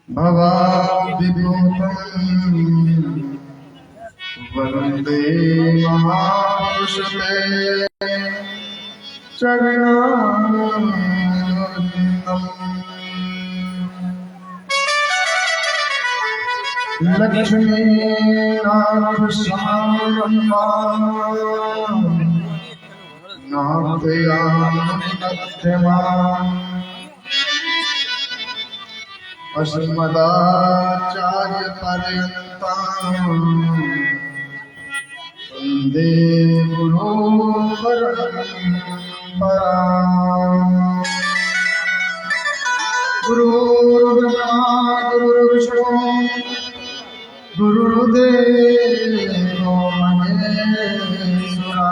भवाब्धिभूतम् वन्दे महापुरुषते चरणारविन्दम्। लक्ष्मीनाथसमारम्भाम् नाथयामिनध्यमाम् अस्मदाचार्यपर्यन्ताम् वन्दे गुरुपरम्पराम्। गुरुर्ब्रह्मा गुरुर्विष्णु गुरुर्देवो महेश्वरा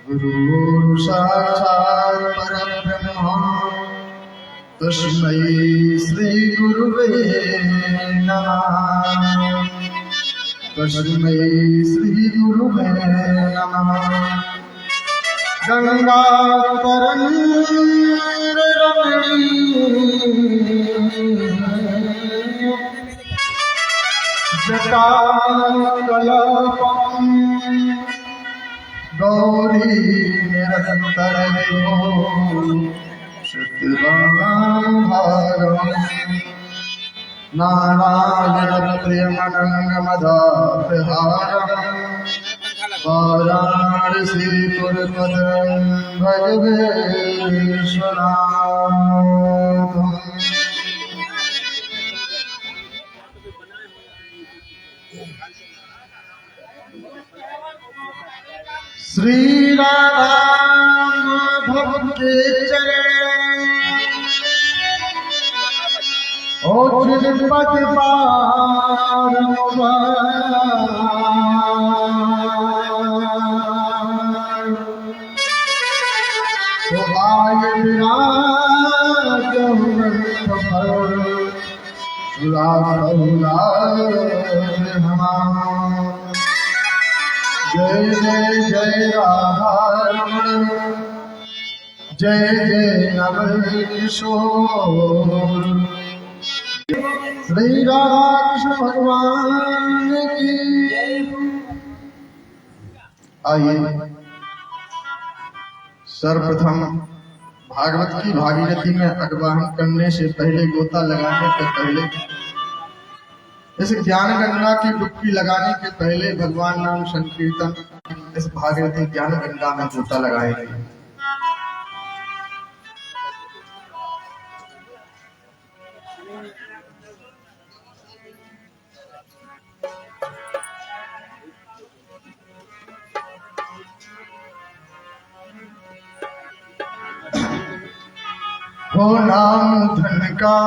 गुरुः साक्षात् परब्रह्म तस्मै श्री गुरुवे नमः। तस्मै श्री गुरुवे नमः। गंगातरङ्गरमणीय जटाकलापम् गौरी निरन्तरयो शुद्धभागम् नारायणप्रियमनङ्गमदापहारम् वाराणसीपुरपदं भजवेश्वराम्। श्री राम भक्ति चरण ओ चिरपत जय जय जय राम जय जय नवकिशोर। श्री राधाकृष्ण भगवान की। आइए सर्वप्रथम भागवत की भागीरथी में अगवाही करने से पहले, गोता लगाने से पहले, इस ज्ञान गंगा की डुबकी लगाने के पहले भगवान नाम संकीर्तन इस भागीरथी ज्ञान गंगा में गोता लगाएंगे। वो नाम धन का,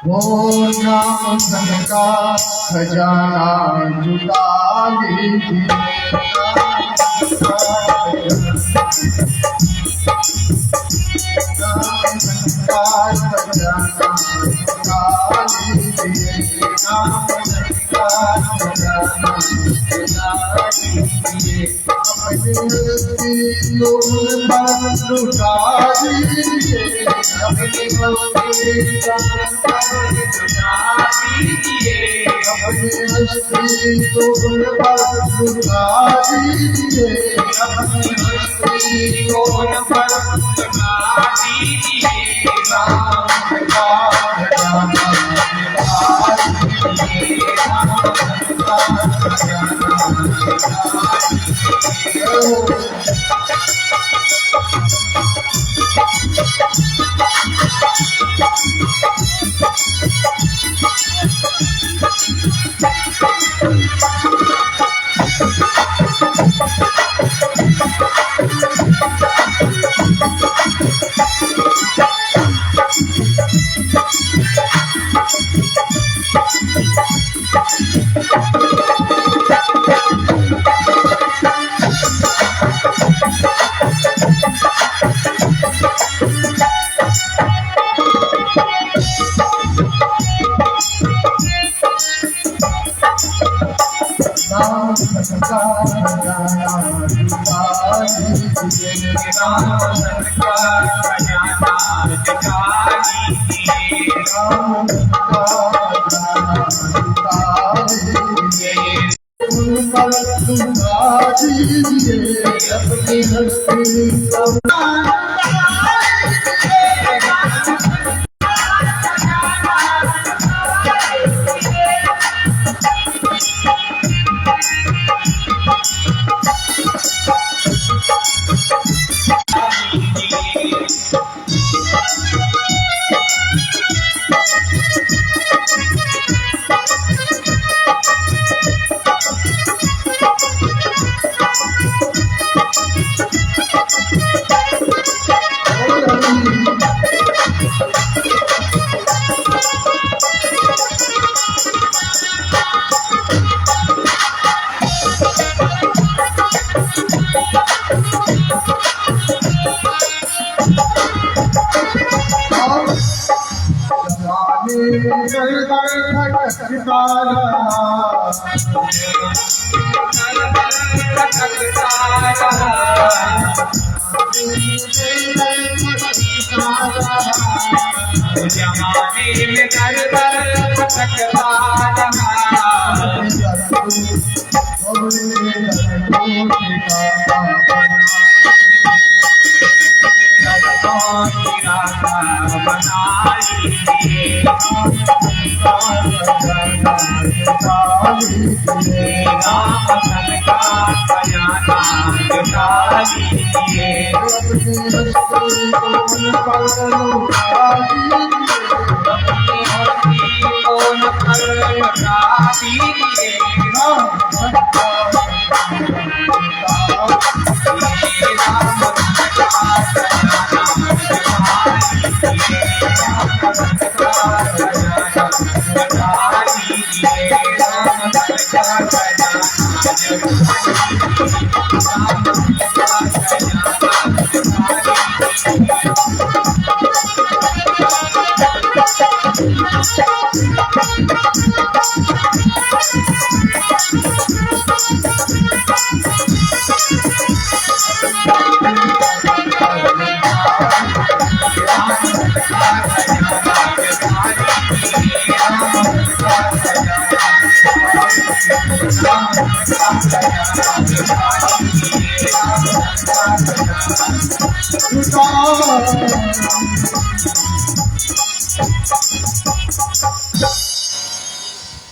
वो नाम धन का खजाना जुटा लीजिए। Jai जमाने में दर भटकता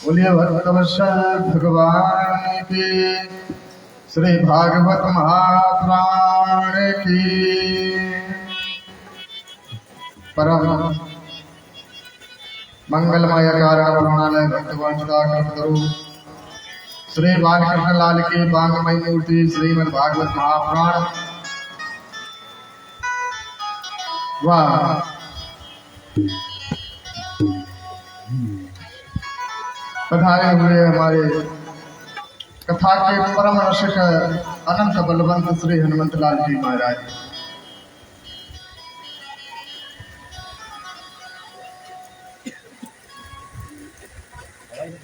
बोलिए भक्तवत्सल भगवान की, श्री भागवत महापुराण की। परम मंगलमय कारण प्रणनालय भक्तवंशा कल्पतरु श्री बालकृष्ण लाल की बांगमयी मूर्ति श्रीमद् भागवत महापुराण व पधारे हुए हमारे कथा के परम रसिक अनंत बलवंत श्री हनुमंत लाल जी महाराज,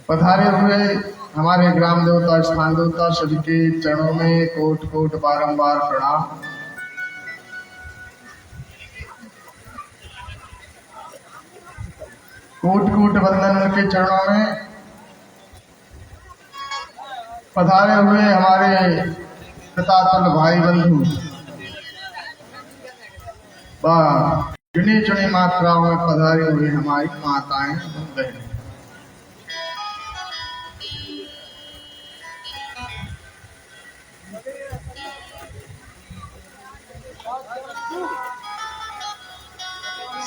पधारे हुए हमारे ग्राम देवता स्थान देवता सभी के चरणों में कोट कोट बारंबार प्रणाम। कोट कोट वंदन उनके चरणों में। पधारे हुए हमारे पितातुल भाई बंधु गिनी चुनी मात्राओं में पधारे हुए हमारी माताएं बहनें,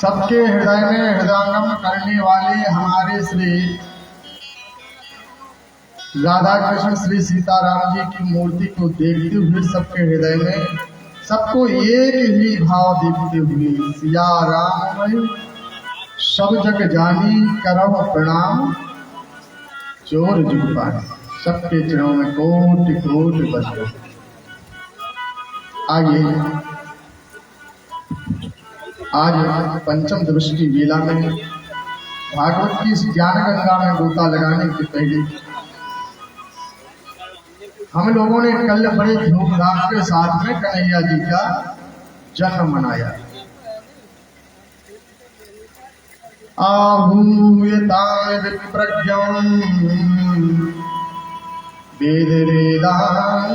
सबके हृदय में हृदयंगम करने वाले हमारे श्री राधा कृष्ण श्री सीताराम जी की मूर्ति को देखते हुए सबके हृदय में सबको एक ही भाव देखते हुए सिया राम सब जग जानी करव प्रणाम चोर जुग पाए, सबके चरणों में कोटि कोटि बंदन। आइए आज पंचम दिवस की लीला में भागवत की इस ज्ञान गंगा में गोता लगाने के पहले हम लोगों ने कल बड़े धूमधाम के साथ में कन्हैया जी का जन्म मनाया। आहूयतां विप्रज्ञं वेद वेदांगश्रुताः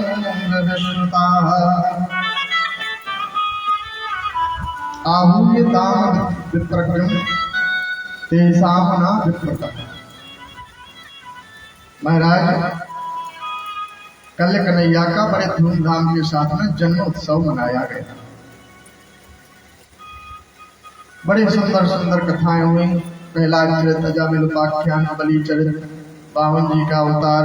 आहूयतां विप्रज्ञं तेषां न विप्रतः। महाराज कल कन्हैया का बड़े धूमधाम के साथ में जन्मोत्सव मनाया गया। बड़े सुंदर सुंदर कथाएं हुई। प्रहलाद चरित, अजामिल उपाख्यान, बलि चरित, बावन जी का अवतार,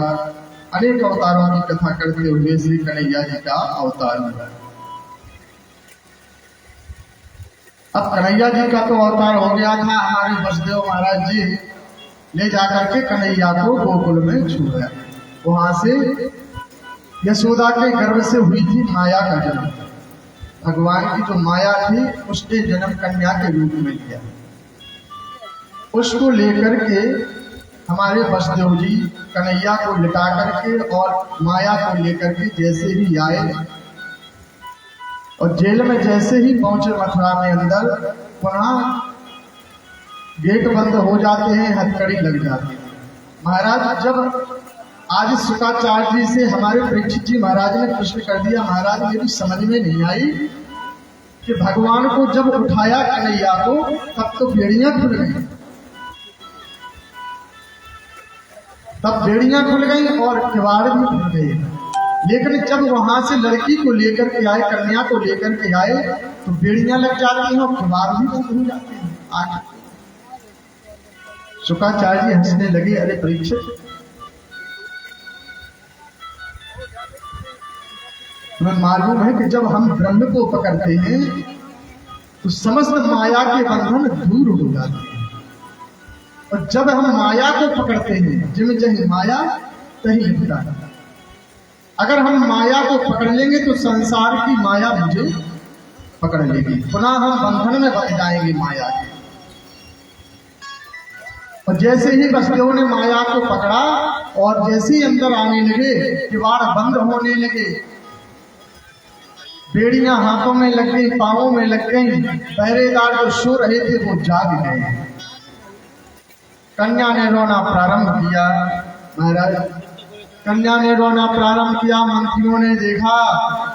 अनेक अवतारों की कथा करते हुए श्री कन्हैया जी का अवतार हुआ। अब कन्हैया जी का तो अवतार हो गया था। हमारे वसुदेव महाराज जी ले जाकर के कन्हैया को गोकुल में छोड़ा। वहां से यशोदा के गर्भ से हुई थी माया का जन्म। भगवान की जो माया थी उसके जन्म कन्या के रूप में लिया। उसको लेकर के हमारे वसुदेव जी कन्हैया को लिटा करके और माया को लेकर के जैसे ही आए और जेल में जैसे ही पहुंचे मथुरा में अंदर, पुनः गेट बंद हो जाते हैं, हथकड़ी लग जाती है। महाराज जब आज शुक्राचार्य जी से हमारे परीक्षित जी महाराज ने प्रश्न कर दिया, महाराज मेरी समझ में नहीं आई कि भगवान को जब उठाया कन्हैया को तब तो बेड़ियां खुल गई, तब बेड़ियां खुल गई और किवाड़ भी खुल गए। लेकिन जब वहां से लड़की को लेकर के आए, कन्या को लेकर के आए, तो बेड़ियां लग जाती हैं और किवाड़ भी बंद हो जाते हैं। आज शुक्राचार्य जी हंसने लगे, अरे परीक्षित, तुम्हें मालूम है कि जब हम ब्रह्म को पकड़ते हैं तो समस्त माया के बंधन दूर हो जाते हैं, और जब हम माया को पकड़ते हैं जिम जही माया तही लिपटा। अगर हम माया को पकड़ लेंगे तो संसार की माया मुझे पकड़ लेगी, पुनः हम बंधन में बंध जाएंगे माया के। और जैसे ही वसुदेव ने माया को पकड़ा और जैसे ही अंदर आने लगे, किवाड़ बंद होने लगे, बेड़ियां हाथों में लग गई, पांवों में लग गई, पहरेदार जो सो रहे थे वो जाग गए। कन्या ने रोना प्रारंभ किया। महाराज कन्या ने रोना प्रारंभ किया। मंत्रियों ने देखा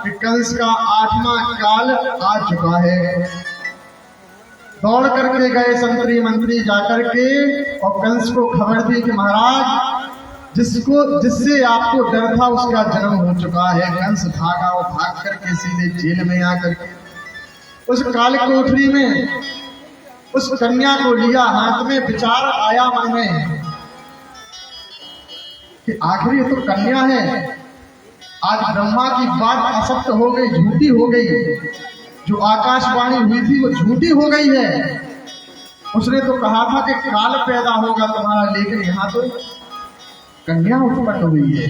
कि कंस का 8वां काल आ चुका है। दौड़ करके गए संतरी मंत्री जाकर के और कंस को खबर दी कि महाराज जिससे आपको डर था उसका जन्म हो चुका है। कंस भागा और भाग करके सीधे जेल में आकर के उस काल कोठरी में उस कन्या को लिया हाथ में। विचार आया मन में कि आखिर ये तो कन्या है। आज ब्रह्मा की बात असत्य हो गई, झूठी हो गई। जो आकाशवाणी हुई थी वो झूठी हो गई है। उसने तो कहा था कि काल पैदा होगा तुम्हारा, लेकिन यहाँ तो कन्या उत्पन्न हुई है।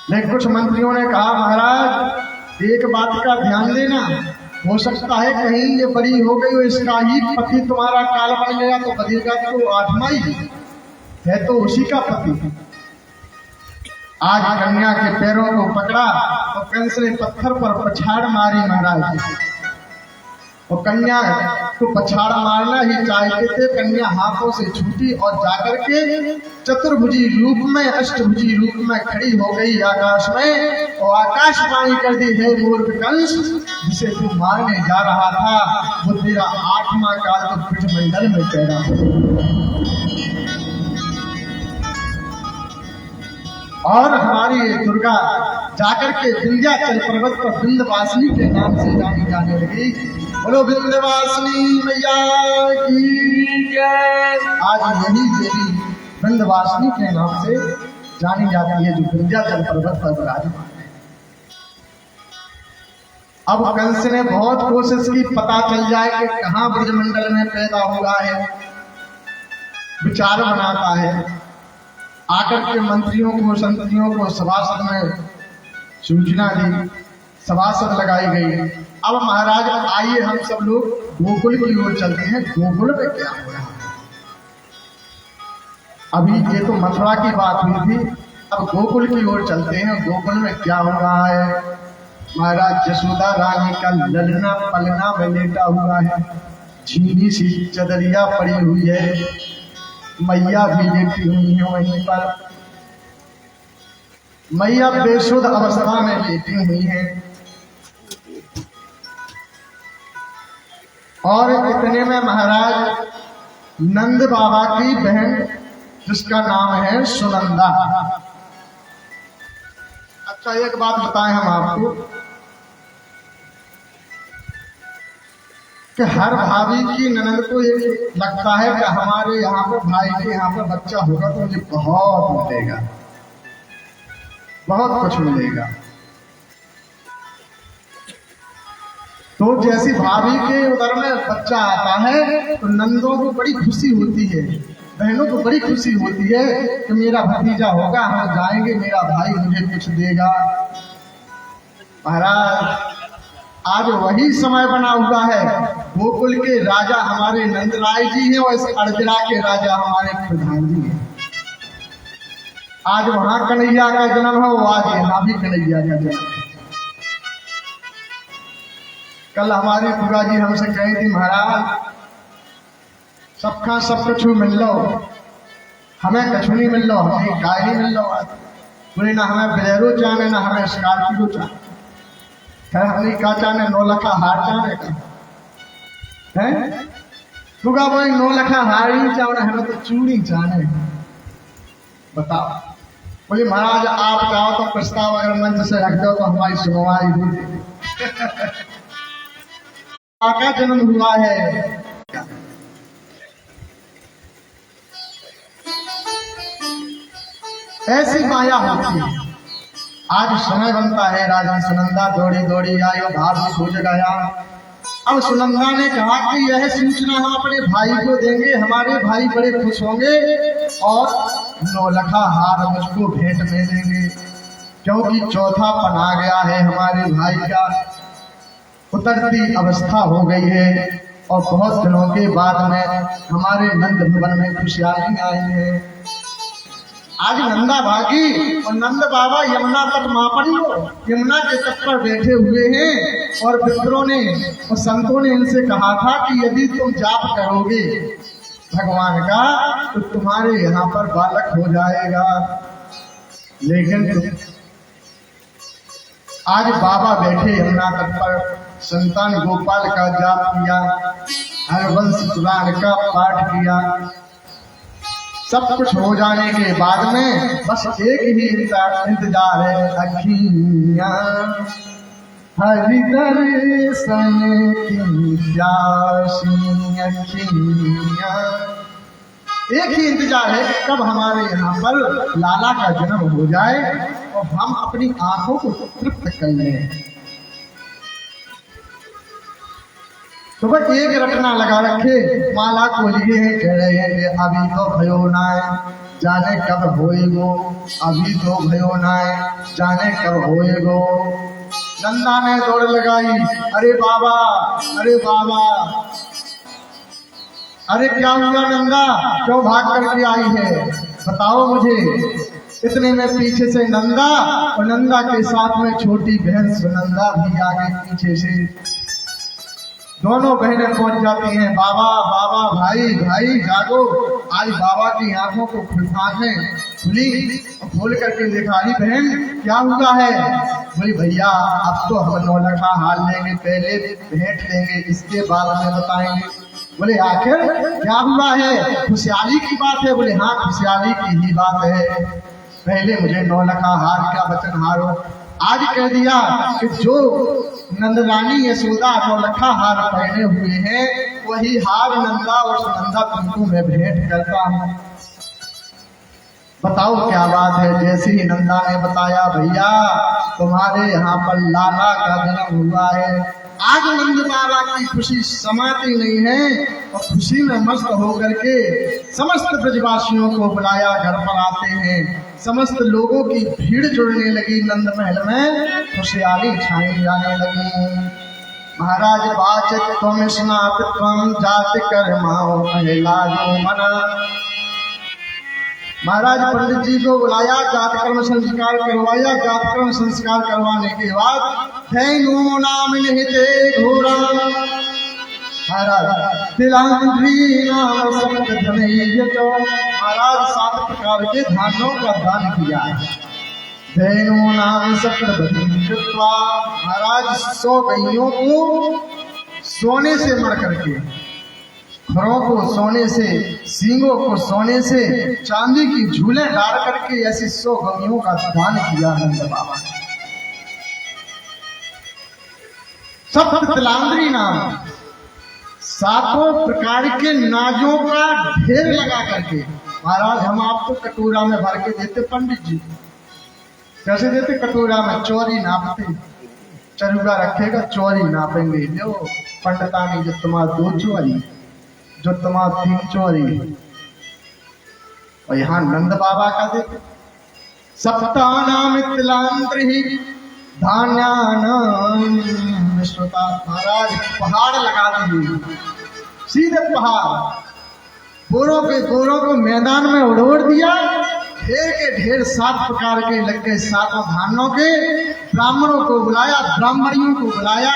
लेकिन कुछ मंत्रियों ने कहा महाराज एक बात का ध्यान देना, हो सकता है कहीं ये बड़ी हो गई हो, इसका ही पति तुम्हारा काल बन गया तो बनेगा तो 8वां ही है, तो उसी का पति। आज कन्या के पैरों को पकड़ा और कंस ने पत्थर पर पछाड़ मारी महाराज। और कन्या को पछाड़ मारना ही चाहते थे। कन्या हाथों से छूटी और जाकर के चतुर्भुजी रूप में, अष्टभुजी रूप में खड़ी हो गई आकाश में और आकाशवाणी कर दी, है मूर्ख कंस, जिसे तू मारने जा रहा था वो तेरा 8वां काल तो ब्रह्मंडल में पैदा हो। और हमारी दुर्गा जाकर के विंध्याचल पर्वत पर विंध्यवासिनी के नाम से जानी जाने लगी। बोलो विंध्यवासिनी मैया की जय। आज यही देवी विंध्यवासिनी के नाम से जानी जाती है, जो विंध्याचल पर्वत पर विराजमान है। अब कंस ने बहुत कोशिश की पता चल जाए कि कहाँ ब्रजमंडल में पैदा हुआ है। विचार बनाता है, आकर के मंत्रियों को, संतरियों को सभासद में सूचना दी, सभासद लगाई गई। अब महाराज आइए हम सब लोग गोकुल की ओर चलते हैं, गोकुल में क्या हो रहा है। अभी ये तो मथुरा की बात हुई थी, अब गोकुल की ओर चलते हैं, गोकुल में क्या हो रहा है। महाराज यशोदा रानी का ललना पलना में लेटा हुआ है। झीनी सी चदरिया पड़ी हुई है, मैया भी लेटी हुई है वहीं पर। मैया बेसुध अवस्था में लेटी हुई है और इतने में महाराज नंद बाबा की बहन जिसका नाम है सुनंदा। अच्छा एक बात बताएं हम आपको कि हर भाभी की ननद को ये लगता है कि हमारे यहाँ पर भाई के यहाँ पर बच्चा होगा तो मुझे बहुत मिलेगा, बहुत कुछ मिलेगा। तो जैसी भाभी के उदर में बच्चा आता है तो नंदों को बड़ी खुशी होती है, बहनों को बड़ी खुशी होती है कि मेरा भतीजा होगा, हम जाएंगे, मेरा भाई मुझे कुछ देगा। महाराज आज वही समय बना हुआ है, गोकुल के राजा हमारे नंदराय जी हैं और इस अड़बिरा के राजा हमारे प्रधान जी हैं। आज वहां कन्हैया का जन्म है, वो आज यहाँ भी कन्हैया का जन्म है। कल हमारी बुआ जी हमसे कही थी, महाराज सबका सब कुछ मिल लो, हमें कछु नहीं मिल लो, हमें गाय नहीं मिल लो। बोले ना हमें बलेरो चाहे ना हमें स्कॉर्पियो चाहे, है हमने का चाहे 9 लाख हार चाहे का है बुआ बोले 9 लाख हार ही चाहे, हमें तो चूड़ी चाहे। बताओ। बोले महाराज आप चाहो तो प्रस्ताव अगर मंच से रख दो तो हमारी सुनवाई होगी। का जन्म हुआ है। ऐसी माया होती है। आज समय बनता है, राजा सुनंदा दौड़ी दौड़ी आई और भाभी खोज गया। अब सुनंदा ने कहा कि यह सूचना हम अपने भाई को देंगे, हमारे भाई बड़े खुश होंगे और 9 लाख हार मुझको भेंट में देंगे, क्योंकि चौथा पन आ गया है हमारे भाई का, उतरती अवस्था हो गई है और बहुत दिनों के बाद में हमारे नंद भवन में खुशहाली आई है। आज नंदा भागी और नंद बाबा यमुना तट मापन यमुना के तट पर बैठे हुए हैं और विप्रों ने और संतों ने इनसे कहा था कि यदि तुम जाप करोगे भगवान का तो तुम्हारे यहाँ पर बालक हो जाएगा। लेकिन आज बाबा बैठे यमुना तट पर, संतान गोपाल का जाप किया, हरवंश पुराण का पाठ किया, सब कुछ हो जाने के बाद में बस एक ही इंतजार है, अखियां हरि दर्शन की प्यासी अखियां। एक ही इंतजार है कि कब हमारे यहाँ पर लाला का जन्म हो जाए और हम अपनी आंखों को तृप्त कर लें। तो बस एक रटना लगा रखे, माला को लिए हैं, कह रहे हैं कि अभी तो भयो नाय जाने कब होएगो, अभी तो भयो नाय जाने कब होएगो। नंदा ने दौड़ लगाई, अरे बाबा, अरे बाबा, अरे क्या हुआ नंदा, क्यों भाग करके आई है, बताओ मुझे। इतने में पीछे से नंदा और नंदा के साथ में छोटी बहन सुनंदा भी आगे पीछे से, दोनों बहनें पहुंच जाती हैं। बाबा बाबा, भाई भाई जागो। आज बाबा की आंखों को आंखें खुली, खोल करके देखा, अरे बहन क्या हुआ है। बोली भैया अब तो हम 9 लाख हार लेंगे, पहले भेंट लेंगे, इसके बाद में बताएंगे। बोले आखिर क्या हुआ है, खुशहाली की बात है। बोले हाँ खुशहाली की ही बात है, पहले मुझे 9 लाख हार का वचन हारो। आज कह दिया कि जो नंदरानी यशोदा 9 लाख हार पहने हुए हैं वही हार नंदा और सुनंदा तुमको मैं भेंट करता हूँ। बताओ क्या बात है। जैसे ही नंदा ने बताया, भैया तुम्हारे यहाँ पर लाला का जन्म हुआ है। आज नंद बाबा की खुशी समाती नहीं है और खुशी में मस्त होकर के समस्त ब्रजवासियों को बुलाया, घर पर आते हैं। समस्त लोगों की भीड़ जुड़ने लगी, नंद महल में खुशहाली छाई जाने लगी। महाराज बाचित तुम स्नात तुम जाति कर्माओ महिलाओ मना। महाराज पंडित जी को बुलाया, जातकर्म संस्कार करवाया। जातकर्म संस्कार करवाने के बाद धैनु नाम निहिते घोरा, महाराज तिलांद्री नाम सप्त धनैर्य तो महाराज 7 प्रकार के धानों का दान किया है। धेनु नाम सप्त कृत्वा महाराज 100 गैयों को सोने से मर करके, खरों को सोने से, सींगों को सोने से, चांदी की झूले डाल करके ऐसी 100 गैयों का दान किया नंद बाबा ने। सप्त तिलांद्री नाम 7 प्रकार के नाजों का ढेर लगा करके महाराज हम आपको कटोरा में भर के देते। पंडित जी कैसे देते? कटोरा में चोरी नापते, चरुगा रखेगा चोरी नापेंगे। लो पंडितानी जो तुम्हारा 2 चोरी, जो तुम्हारा 3 चोरी, और यहाँ नंद बाबा का देते। सप्तानाम तिलांद्री धान्यानाम विश्वता महाराज पहाड़ लगा दिए, सीधे पहाड़, बोरों को मैदान में उड़ोड़ दिया। ढेर के ढेर 7 प्रकार के लग गए, 7 धानों के। ब्राह्मणों को बुलाया, ब्राह्मणियों को बुलाया,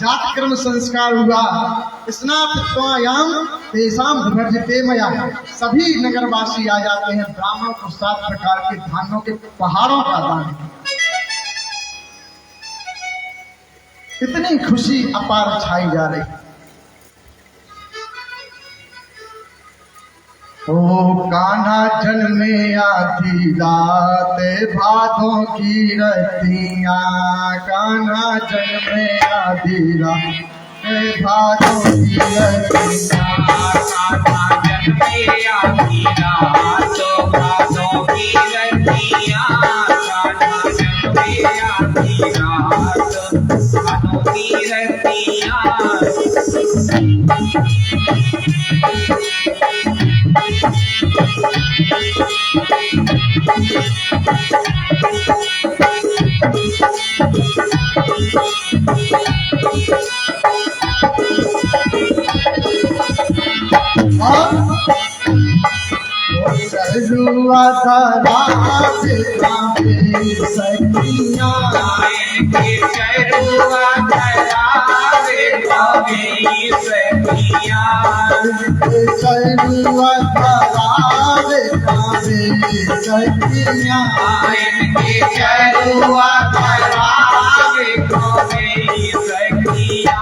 जात कर्म संस्कार हुआ। स्नापयाम तेषाम विभर्जिते मया, सभी नगरवासी आ जाते हैं। ब्राह्मणों को 7 प्रकार के धानों के पहाड़ों का दान। इतनी खुशी अपार छाई जा रही। ओ कान्हा जन्मे आधी रात भादों की रतियां, कान्हा जन्मे आधी रात भादों की रतियां, कान्हा जन्मे आधी रात भादों की रतियां, कान्हा जन्मे आधी रात भादों की रतियां। चरुआ धरा सखिया, इनके चरुआ धरावे गोवी सखिया, चरुआ धरावे सखिया, इनके चरुआ धरावे गोवी सखिया।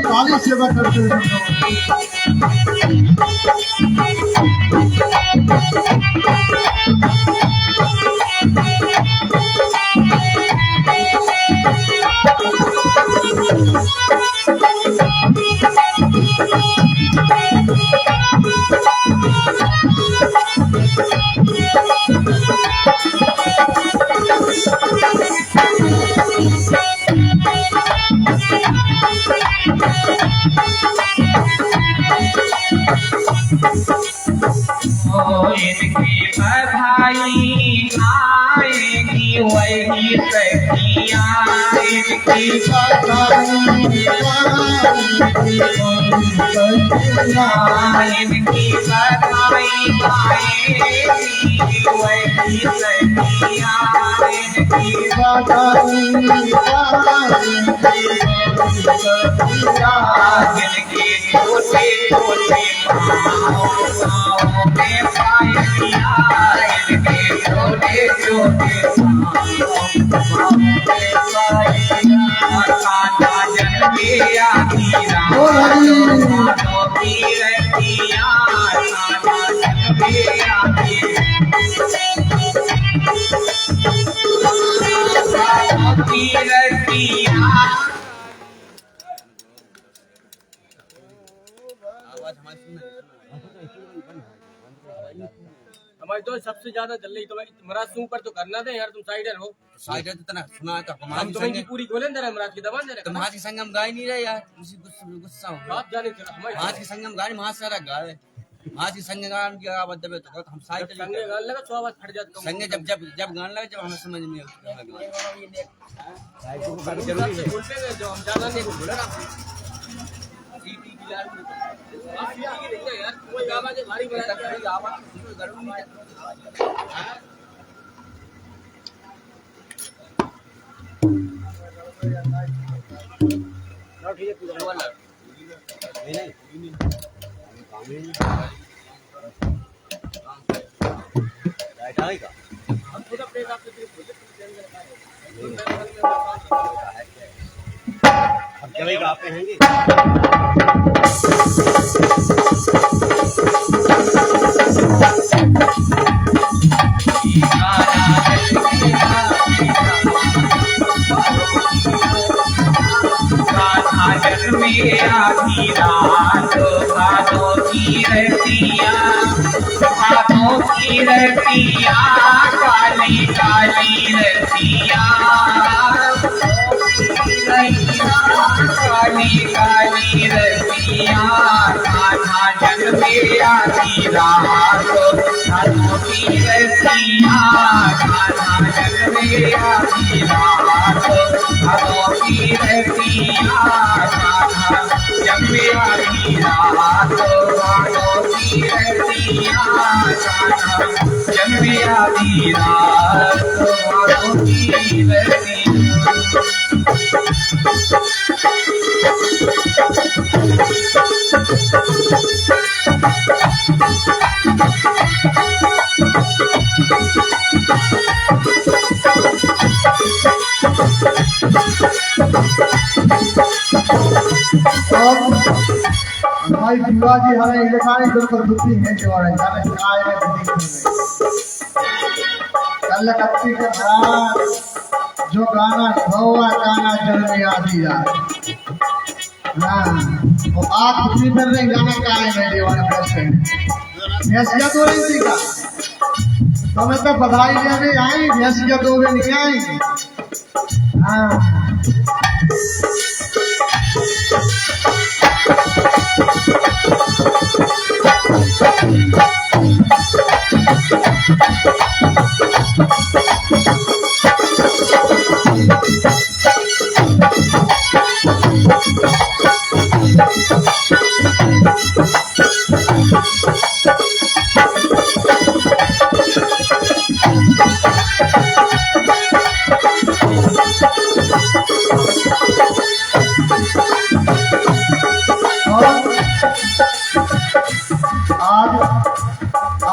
ताली सेवा करते हैं। ओ इनकी बधाई आएगी वही सखिया इनकी इनकी बधाई आएगी वही सखिया इनकी छोटे छोटे पाँव में पायलिया इनके छोटे छोटे पाँव में पायलिया कान्हा जन्मे आखिरा कानों की रतिया कान्हा जन्मे आखिरा कानों की रतिया हमारी तो सबसे ज्यादा चल रही तो महाराज तुम पर तो करना दे यार, तुम साइडर हो। साइडर तो तना सुना तो हम तो की पूरी खोले अंदर महाराज की दबा दे तो महाज के संग हम गा ही नहीं रहे यार, उसी गुस्सा हो बात जाने चला हमारे महाज के संग हम गा महाज सारा गा रहे महाज के संग गान की आवाज दबे तो हम साइडर संगे गाल लगा तो आवाज फट जाती संग जब गान लगे जब हमें समझ में आता जरूरी है बोलते हैं जो हम ज्यादा नहीं बोल रहा सीटी की यार आप सीटी की देखिए यार कोई आवाज भारी बना के आवाज जरूरी है। ठीक है पूरा वाला नहीं राइट आएगा हम खुद अपने हिसाब से प्रोजेक्ट के अंदर अब चलेगा आप कहेंगे में आधी रात बातों की रतिया काली काली रतिया काली काली रतिया कान्हा जग में आधी रात बातों की रतिया कान्हा जग में आधी रात बातों की रतिया जब मेरा रात बातों की रतिया जब मेरा रात बातों की रतिया भाई शिवाजी हमें इलेक्ट्रॉनिक प्रवृत्ति है जो है जाने काय में कल कत्ती के बाद जो गाना भौवा गाना जन्म याद हाँ वो आप खुशी कर रहे गाना काय में दीवाना करते भैंसिया तो नहीं थी का तो मैं तो बधाई देने आई भैंसिया दो भी नहीं आई हाँ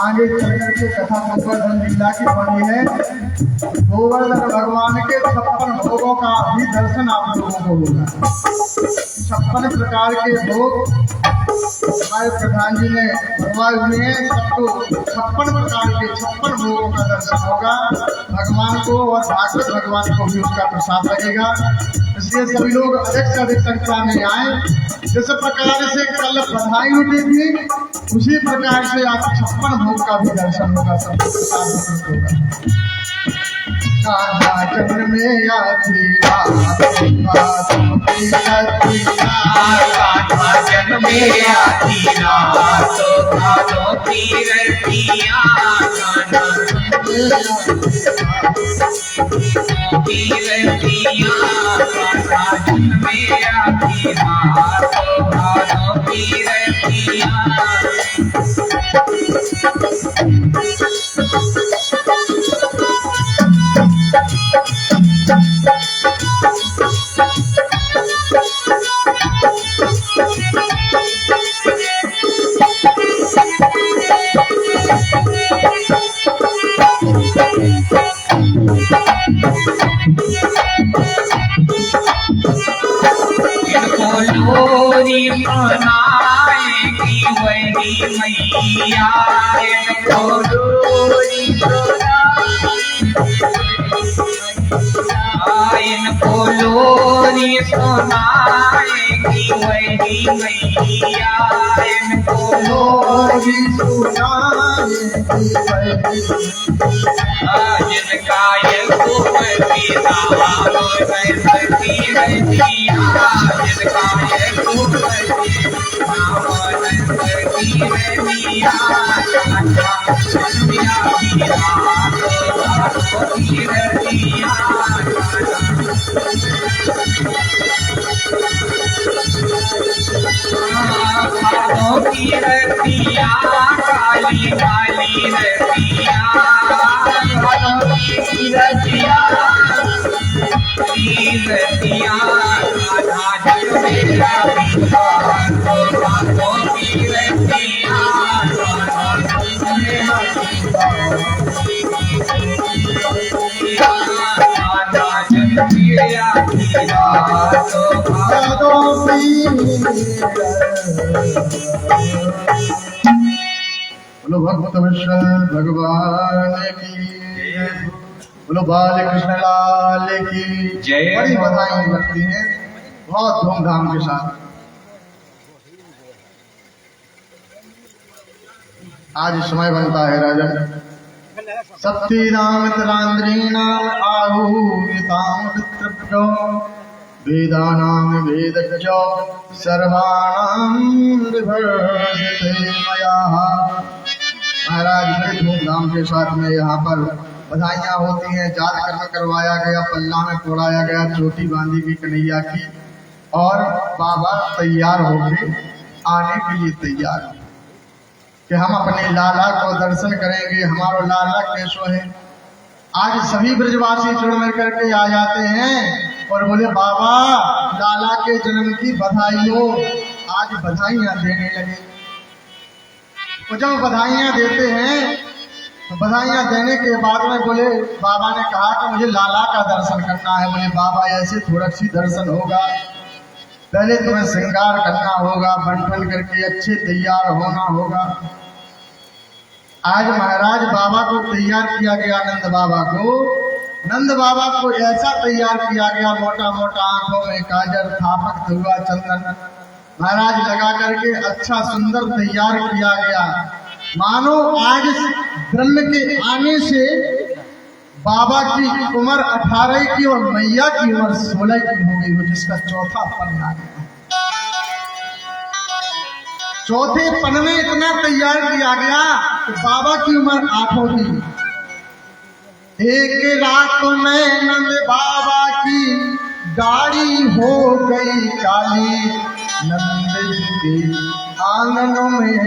आगे चलकर के कथा गोवर्धन लीला की बनी है। गोवर्धन भगवान के 56 भोगों का भी दर्शन आप लोगों को होगा। 56 प्रकार के भोग हमारे प्रधान जी ने भगवान हुए हैं। सबको 56 प्रकार के 56 भोगों का दर्शन होगा भगवान को, और भागवत भगवान को भी उसका प्रसाद लगेगा। इसलिए सभी लोग अधिक से अधिक संख्या में आए। जिस प्रकार से कल बधाई उठी थी उसी प्रकार से आज 56 भोग का भी दर्शन होगा, सबको प्रसाद होगा। कान्हा जन्मे आधी रात बातों की रतिया कान्हा जन्मे आधी रात बातों की रतिया कान्हा की रतिया कान्हा जन्मे आधी रात बातों की रतिया लोरी मनाएगी वही मैया इनको लोरी इनको लोरी सुनाएगी वही मैया इनको लोरी सुनाएगी वही जिनका ये कुमती नाम सरस्वती रतिया जिनका ये कुमती नाम सरस्वती रतिया कान्हा जन्मे आधी रात बातों की रतिया बातों की रतिया काली काली रतिया बातों की रतिया रतिया कान्हा जन्मे आधी रात बातों की रतिया कान्हा जन्मे आधी कान्हा जन्मे आधी रात यादों की बोलो भक्त विष्णु भगवान की बोलो बाल कृष्ण लाल की जय। बड़ी बधाई लगती है बहुत धूमधाम के साथ। आज समय बनता है राजन सप्ती राम तरांद्रीणाम आहूताम पितृभ्यो वेदानाम वेदज्ञो सर्वाणाम विभर्षते मया। महाराज बड़े धूमधाम के साथ में यहाँ पर बधाइयाँ होती हैं। जात कर्म करवाया गया, पल्ला में तोड़ाया गया, चोटी बांधी गई कन्हैया की और बाबा तैयार हो गए आने के लिए तैयार कि हम अपने लाला को दर्शन करेंगे। हमारा लाला कैसो है। आज सभी ब्रजवासी जुड़ मिल करके आ जाते हैं और बोले बाबा लाला के जन्म की बधाई हो। आज बधाइयाँ देने लगे। तो जब बधाइयाँ देते हैं तो बधाइयाँ देने के बाद में बोले बाबा ने कहा कि मुझे लाला का दर्शन करना है। बोले बाबा ऐसे थोड़ा सी दर्शन होगा, पहले तुम्हें श्रृंगार करना होगा, बन ठन करके अच्छे तैयार होना होगा। आज महाराज बाबा को तैयार किया गया, नंद बाबा को ऐसा तैयार किया गया, मोटा मोटा आंखों में काजल, थापक हुआ चंदन महाराज लगा करके अच्छा सुंदर तैयार किया गया। मानो आज ब्रह्म के आने से बाबा की उम्र 18 की और मैया की उम्र 16 की हो गई हो, जिसका चौथा पन आ गया। चौथे पन में इतना तैयार किया गया कि बाबा की उम्र 8 की। एक रात में नंद बाबा की गाड़ी हो गई काली, नंद जी के आंगन में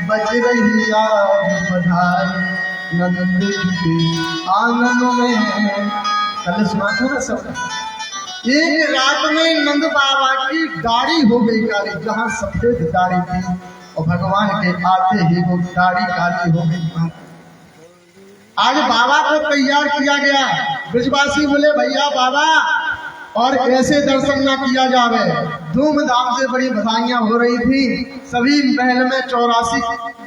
बज रही आज बधाई, नंद जी के आंगन में। कल सुना था ना सब। एक रात में नंद बाबा की गाड़ी हो गई काली, जहाँ सफेद गाड़ी थी और भगवान के आते ही वो गाड़ी काली हो गई। आज बाबा को तैयार किया गया। ब्रजवासी बोले भैया बाबा और ऐसे दर्शन ना किया जावे। धूमधाम से बड़ी बधाइयां हो रही थी। सभी महल में 84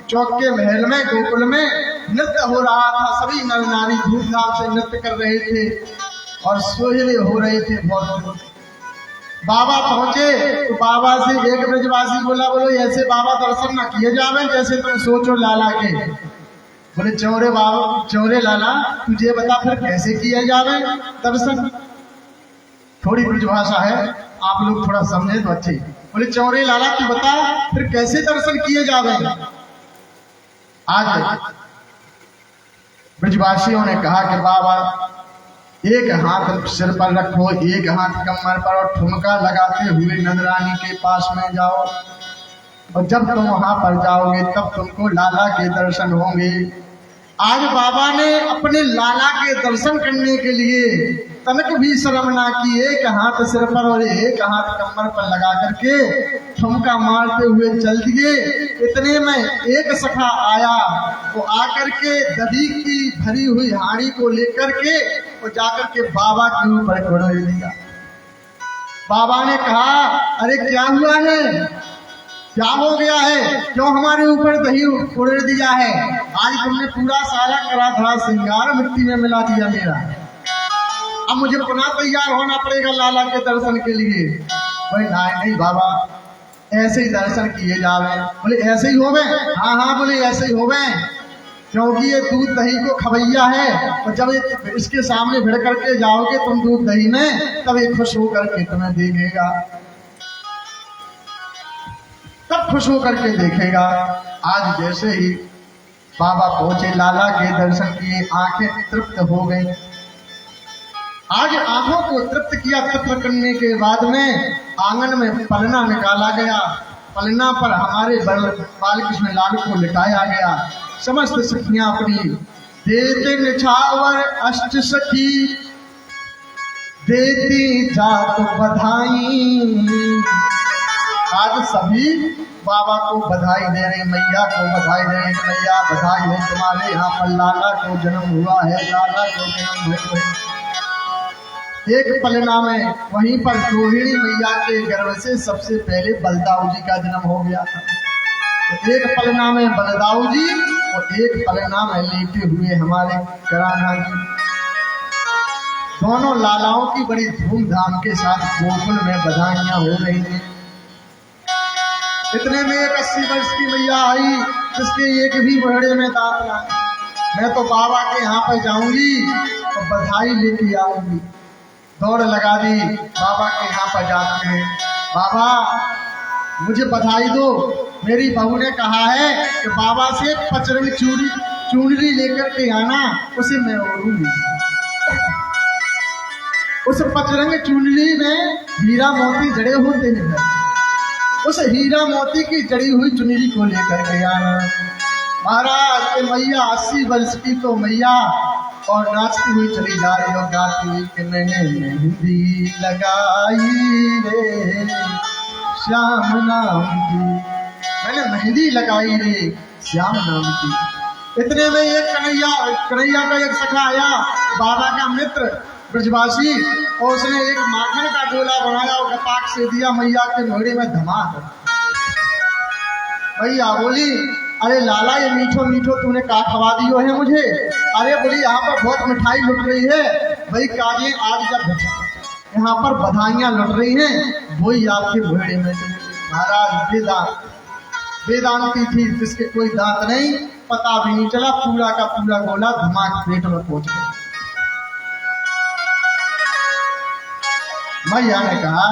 चौक के महल में गोकुल में नृत्य हो रहा था। सभी नर नारी धूमधाम से नृत्य कर रहे थे और सोहले हो रहे थे बहुत। बाबा पहुंचे तो बाबा से एक ब्रजवासी बोला बोलो ऐसे बाबा दर्शन ना किए जावे जैसे तुम सोचो लाला के। बोले चौरे बाबा, चौरे लाला तुझे बता फिर कैसे किया जावे दर्शन। थोड़ी ब्रजभाषा है, आप लोग थोड़ा समझे तो अच्छे। बोले चौरे लाला तू बता फिर कैसे दर्शन किए जावे। आज ब्रजवासियों ने कहा कि बाबा एक हाथ सिर पर रखो, एक हाथ कमर पर और ठुमका लगाते हुए नंदरानी के पास में जाओ, और जब तुम वहां पर जाओगे तब तुमको लाला के दर्शन होंगे। आज बाबा ने अपने लाला के दर्शन करने के लिए तनक भी शर्म ना की, एक हाथ सिर पर और एक हाथ कमर पर लगा करके ठुमका मारते हुए चल दिए। इतने में एक सखा आया, वो आकर के दही की भरी हुई हाड़ी को लेकर के वो जाकर के बाबा के ऊपर खड़े दिया। बाबा ने कहा अरे क्या हुआ है, क्या हो गया है, क्यों हमारे ऊपर दही उड़ेड़ दिया है। आज तुमने पूरा सारा करा धरा श्रृंगार मिट्टी में मिला दिया मेरा, अब मुझे पुनः तैयार होना पड़ेगा लाला के दर्शन के लिए। भाई नहीं बाबा ऐसे ही दर्शन किए जावे। बोले ऐसे ही होवे? हाँ हाँ बोले ऐसे ही होवे, क्योंकि ये दूध दही को खवैया है, और जब इसके सामने भिड़ करके जाओगे तुम दूध दही में, तब ये खुश होकर के तुम्हें देखेगा, तब खुश होकर के देखेगा। आज जैसे ही बाबा पहुंचे, लाला के दर्शन किए, आंखें तृप्त हो गई। आज आंखों को तृप्त किया, तृप्त करने के बाद में आंगन में पलना निकाला गया। पलना पर हमारे बालकृष्ण लाल को लिटाया गया। समस्त सखियां अपनी देते निछावर अष्ट सखी देती जात बधाई। आज सभी बाबा को बधाई दे रहे, मैया को बधाई दे रहे, मैया बधाई हो तुम्हारे यहाँ पर लाला को जन्म हुआ है, लाला को जन्म हुआ है। एक पलना में वहीं पर रोहिणी मैया के गर्भ से सबसे पहले बलदाऊ जी का जन्म हो गया था। तो एक पलना में बलदाऊ जी और एक पलना में लेटे हुए हमारे कराना जी, दोनों लालाओं की बड़ी धूमधाम के साथ गोकुल में बधाइयां हो रही थी। इतने में एक 80 वर्ष की मैया आई, जिसके एक भी बहड़े में दांत ना। मैं तो बाबा के यहाँ पर जाऊंगी और बधाई लेके आऊंगी। दौड़ लगा दी, बाबा के यहाँ पर जाते हैं। बाबा मुझे बधाई दो, मेरी बहू ने कहा है कि बाबा से पचरंग चूनरी लेकर के आना, उसे मैं ओढ़ूंगी। उस पचरंग चूनरी में हीरा मोती जड़े होते हैं, उस हीरा मोती की जड़ी हुई चुनरी को लेकर के आना। महाराज ये मैया 80 वर्ष की तो मैया, और नाचती हुई चली जा रही और गाती हुई कि मैंने मेहंदी लगाई रे श्याम नाम की, मैंने मेहंदी लगाई रे श्याम नाम की। इतने में एक कन्हैया का एक सखा आया, बाबा का मित्र ब्रजवासी, और उसने एक माखन का गोला बनाया और गपाक से दिया मैया के घोड़े में धमाक। मैया बोली अरे लाला ये मीठो मीठो तूने का खवा दियो है मुझे। अरे बोली यहाँ पर बहुत मिठाई लुट रही है। भाई काजे आज जब यहाँ पर बधाइयाँ लुट रही हैं, वही आपके घोड़े में। महाराज वेदांती थी, जिसके कोई दांत नहीं, पता भी नहीं चला, पूरा का पूरा गोला धमाक पेट में पहुंच गया। मैया ने कहा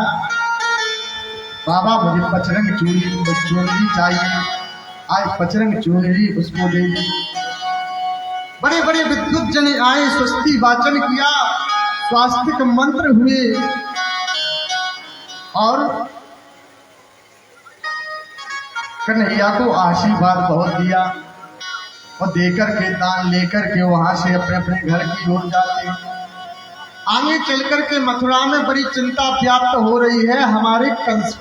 बाबा मुझे पचरंग चूनरी चाहिए। आज पचरंग चूनरी उसको दे दी। बड़े बड़े विद्युत जन आए, स्वस्ति वाचन किया, स्वास्तिक मंत्र हुए, और कन्हैया को आशीर्वाद बहुत दिया, और देकर के दान लेकर के वहां से अपने अपने घर की ओर जाते। आगे चलकर के मथुरा में बड़ी चिंता व्याप्त हो रही है हमारे कंस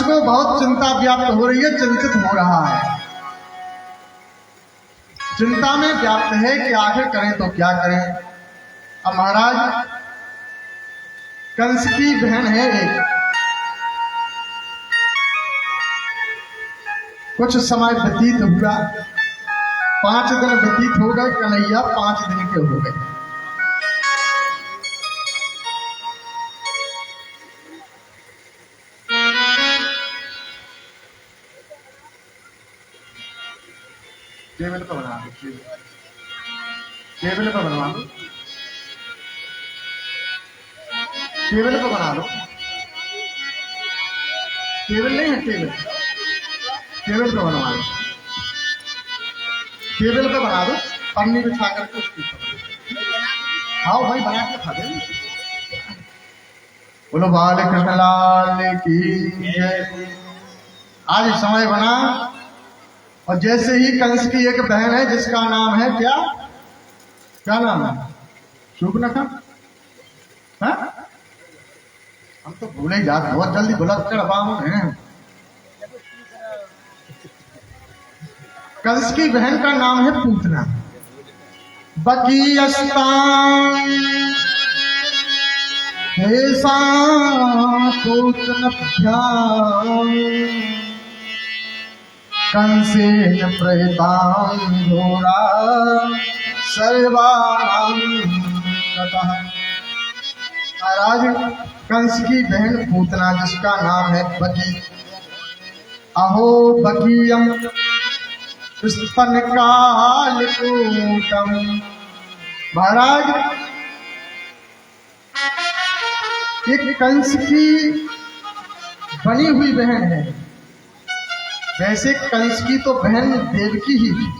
को बहुत चिंता व्याप्त हो रही है, चिंतित हो रहा है, चिंता में व्याप्त है कि आखिर करें तो क्या करें। अब महाराज कंस की बहन है एक, कुछ समय व्यतीत हुआ, 5 दिन व्यतीत हो गए, कन्हैया 5 दिन के हो गए। टेबल पर बना दो, टेबल पर बनवा दो, टेबल पर बना दो। टेबल नहीं है, टेबल टेबल पर बनवा दो, टेबल पे बना दो, पन्नी बिछा करके उसके ऊपर आओ भाई बना के खा दे। बोलो बाल कृष्ण लाल की जय। आज समय बना और जैसे ही कंस की एक बहन है जिसका नाम है क्या, क्या नाम है, शूर्पणखा। हाँ? हम तो भूले ही जाते, बहुत जल्दी भुलक्कड़ बाहुन हैं। कंस की बहन का नाम है पूतना। बकीयस्तान हेसा पूतनभ्याम कंसेन प्रहितां घोरा सर्वाणां ततः। महाराज कंस की बहन पूतना जिसका नाम है बकी, अहो बकीयम स्तन कालकूटम। महाराज एक कंस की बनी हुई बहन है। वैसे कंस की तो बहन देवकी ही थी,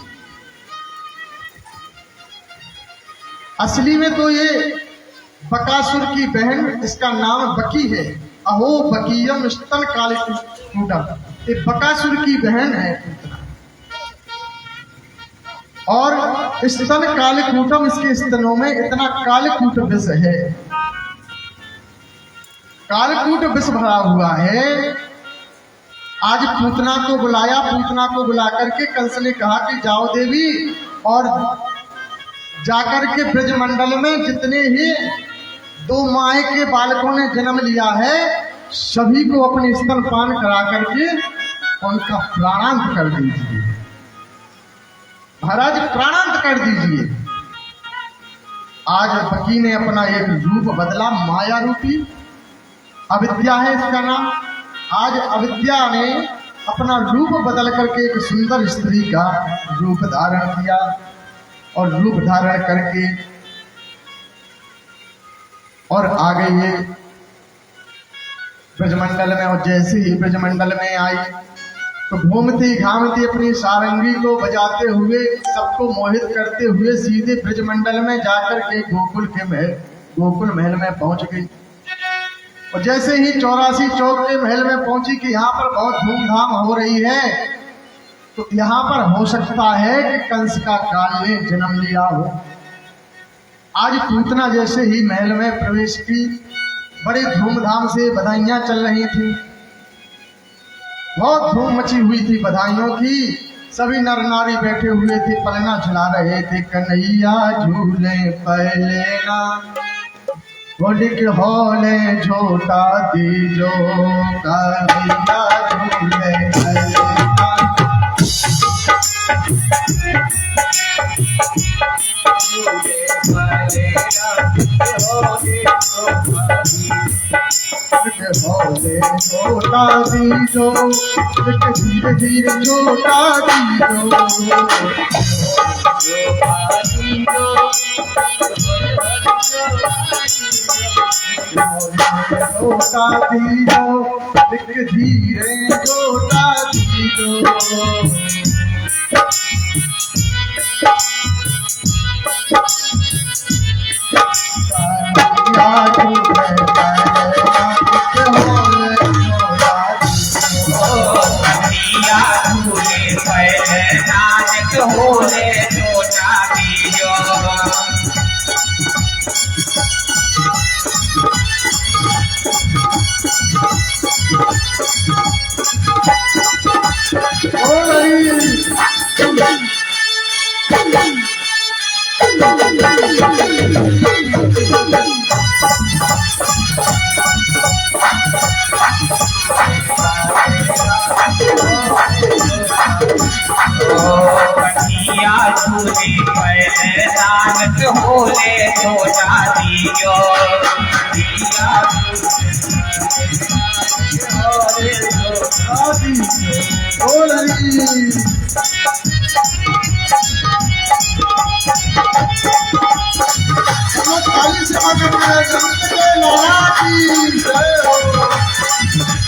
असली में तो ये बकासुर की बहन, इसका नाम बकी है। अहो बकीयम स्तन कालकूटम, ये बकासुर की बहन है। और स्तन कालकूटम, इसके स्तनों में इतना कालकूट विष है, कालकूट विष भरा हुआ है। आज पूतना को बुलाया, पूतना को बुला करके कंस ने कहा कि जाओ देवी, और जाकर के ब्रजमंडल में जितने ही 2 माह के बालकों ने जन्म लिया है सभी को अपने स्तनपान करा करके उनका प्राणांत कर दीजिए। महाराज प्राणांत कर दीजिए। आज बकी ने अपना एक रूप बदला, माया रूपी, अविद्या है इसका नाम। आज अविद्या ने अपना रूप बदल करके एक सुंदर स्त्री का रूप धारण किया, और रूप धारण करके और आ गई ये ब्रजमंडल में। और जैसे ही ब्रजमंडल में आई तो घूमती घामती अपनी सारंगी को बजाते हुए, सबको मोहित करते हुए सीधे ब्रजमंडल में जाकर के गोकुल महल में पहुंच गई। और जैसे ही 84 चौक के महल में पहुंची कि यहाँ पर बहुत धूमधाम हो रही है, तो यहाँ पर हो सकता है कि कंस का काल ने जन्म लिया हो। आज पूतना जैसे ही महल में प्रवेश की, बड़े धूमधाम से बधाइयां चल रही थी, बहुत धूम मची हुई थी बधाइयों की। सभी नर नारी बैठे हुए थे, पलना झुला रहे थे। कन्हैया झूले पहले ना, बोले के हौले झोटा दीजो, कन्हैया झूले पहले ना। हौले छोटा दीजो, धीरे धीरे छोटा दीजो, छोटा दीजो, धीरे छोटा दीजो। काली सेवा करने वाले संत के लाला की जय हो।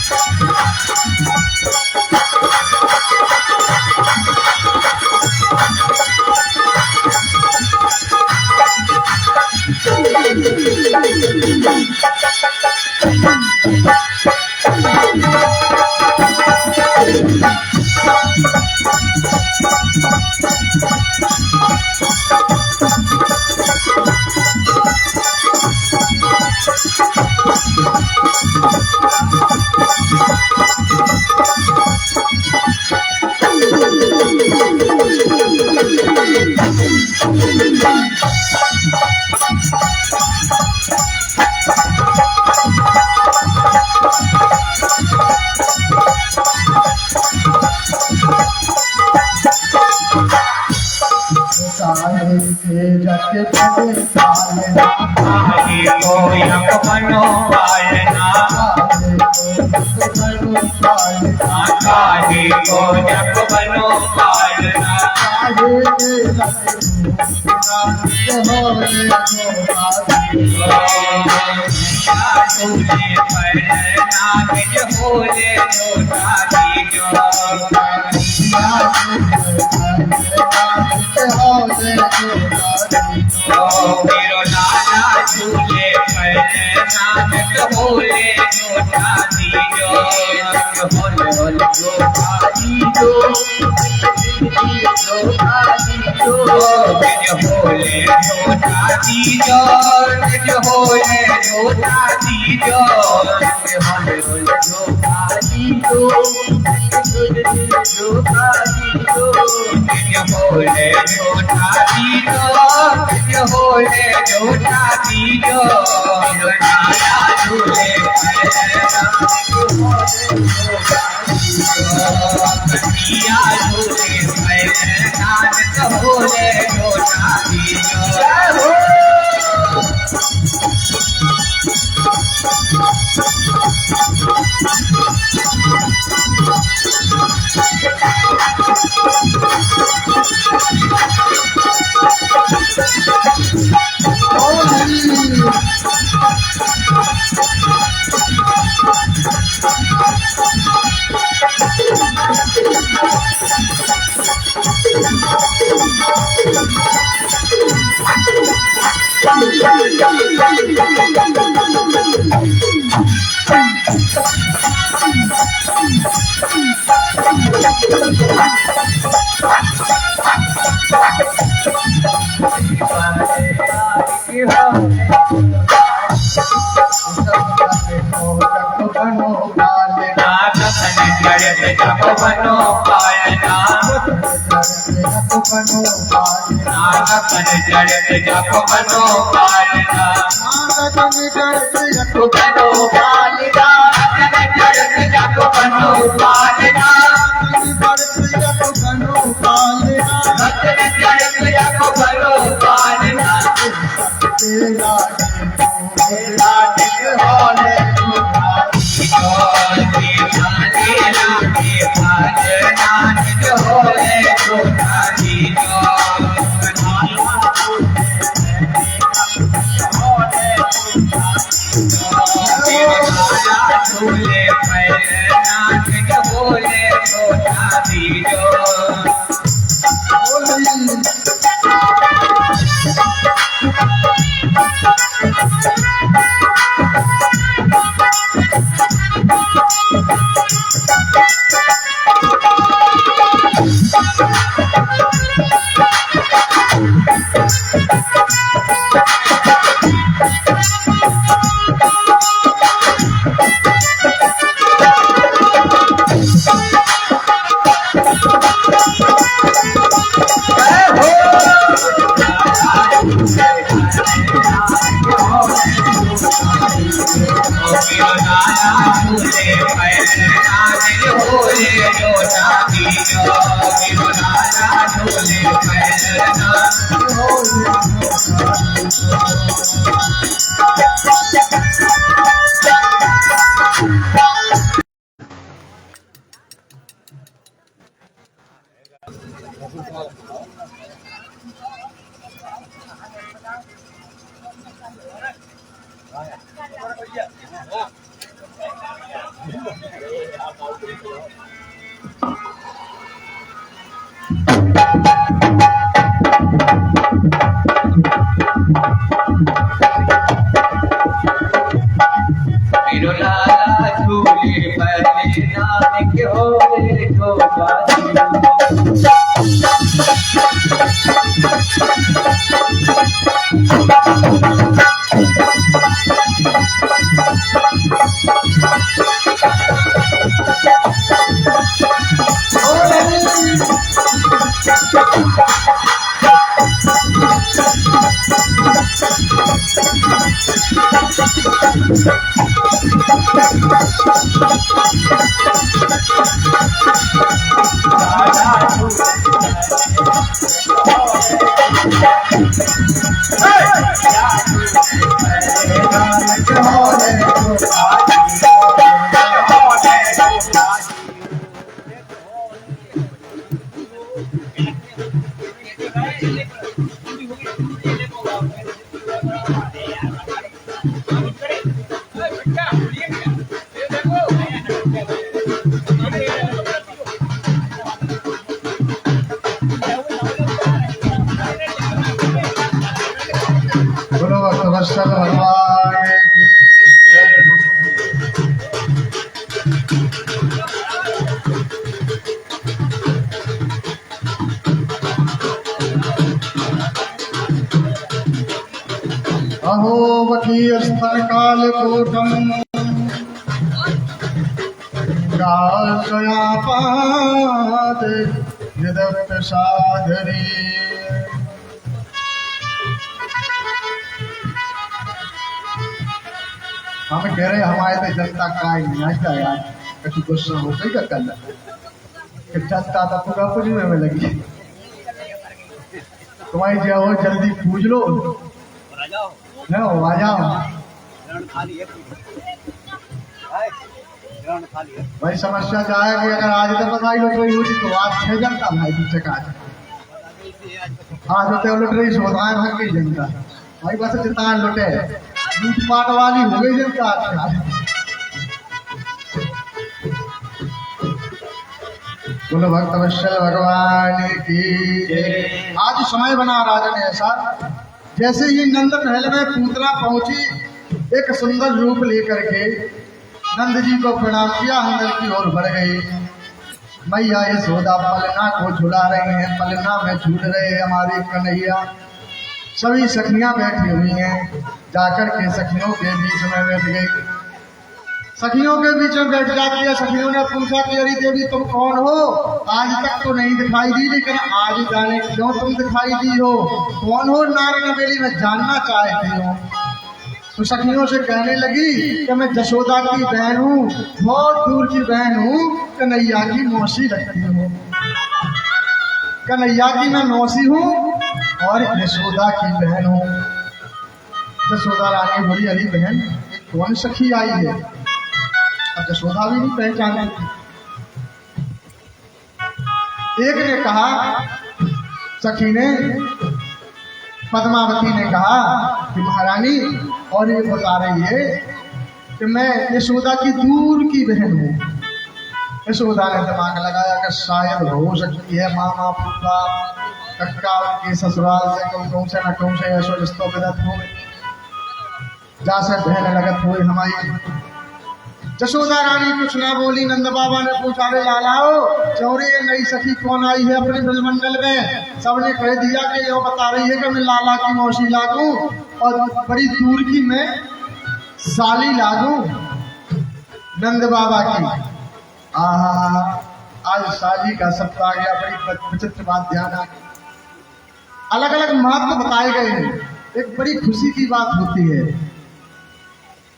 के पगे पालना आगे को यक बनो पालना आगे को यक बनो पालना तुझे पढ़ना बिज होले छोटा दीजो मेरो लाला तुझे पढ़ना बिज होले छोटा दीजो होले होले छोटा दीजो बिज होले छोटा दीजो बिज होले छोटा दीजो होले होले छोटा दीजो छोटा दीजो बिज होले छोटा दीजो बिज होले छोटा दीजो लाला झूले कन्हैया झूले नानक होले छोटा दीजो बनो पालना नागपन जड़त जप बनो पालना बनो पालना जड़त जप बनो पालना जड़त जप बनो पालना झूले नानक बोले छोटा दीजो मेरो लाला झूले पर नानक होले बोलो भक्तवत्सल भगवान की अहो वकीय स्तन काल कोटम कालयापाद यदप्त साधरी। हम कह रहे हमारे तो जनता का ही नहीं था यार, कभी गुस्सा हो गई का कल जनता तो पूरा पूरी में लगी। तुम्हारी जाओ जल्दी पूछ लो न आ जाओ भाई। समस्या जाए कि अगर आज तक बताई लो कोई होती तो आज 6 जनता भाई पीछे का आज होते लुट रही सोधाए भाग गई जनता भाई, बस जितना लुटे लूटपाट वाली हो गई जनता। बोलो भक्तवत्सल भगवान की। आज समय बना राजन ऐसा, जैसे ही नंद महल में पूतना पहुंची एक सुंदर रूप लेकर के नंद जी को प्रणाम किया, अंदर की ओर बढ़ गई। मैया यशोदा पलना को झुला रही हैं, पलना में झूल रहे हैं हमारी कन्हैया। सभी सखियां बैठी हुई हैं, जाकर के सखियों के बीच में बैठ गई। सखियों के बीच में बैठ जाती है। सखियों ने पूछा कि अरे देवी तुम कौन हो, आज तक तो नहीं दिखाई दी, लेकिन आज जाने क्यों तुम दिखाई दी हो, कौन हो नार नवेली में जानना चाहती हो। तो सखियों से कहने लगी कि मैं जशोदा की बहन हूँ, बहुत दूर की बहन हूँ, कन्हैया की मौसी लगती हूँ। कन्हैया की मैं मौसी हूँ और यशोदा की बहन हूँ। जशोदा रानी बोली अरे बहन कौन सखी आई है। अब यशोदा भी नहीं पहचानी। एक ने कहा, सखी ने पद्मावती ने कहा कि महारानी, और ये बता रही है कि मैं यशोदा की दूर की बहन हूँ। यशोदा ने दिमाग लगाया कि शायद हो सकती है मामा फूफा कक्का के ससुराल से कौन से न कौन से ऐसो रिश्तों विदत हो, जा से बहन लगत हुई हमारी। यशोदा रानी कुछ ना बोली। नंद बाबा ने पूछा रे लालाओ चौरे ये नई सखी कौन आई है अपने ब्रजमंडल में। सबने कह दिया कि ये बता रही है कि मैं लाला की मौसी लागू और बड़ी दूर की मैं साली लागू नंद बाबा की। आज साली का सप्ताह आ गया। बड़ी विचित्र बात ध्यान आ, अलग अलग महत्व बताए गए हैं। एक बड़ी खुशी की बात होती है,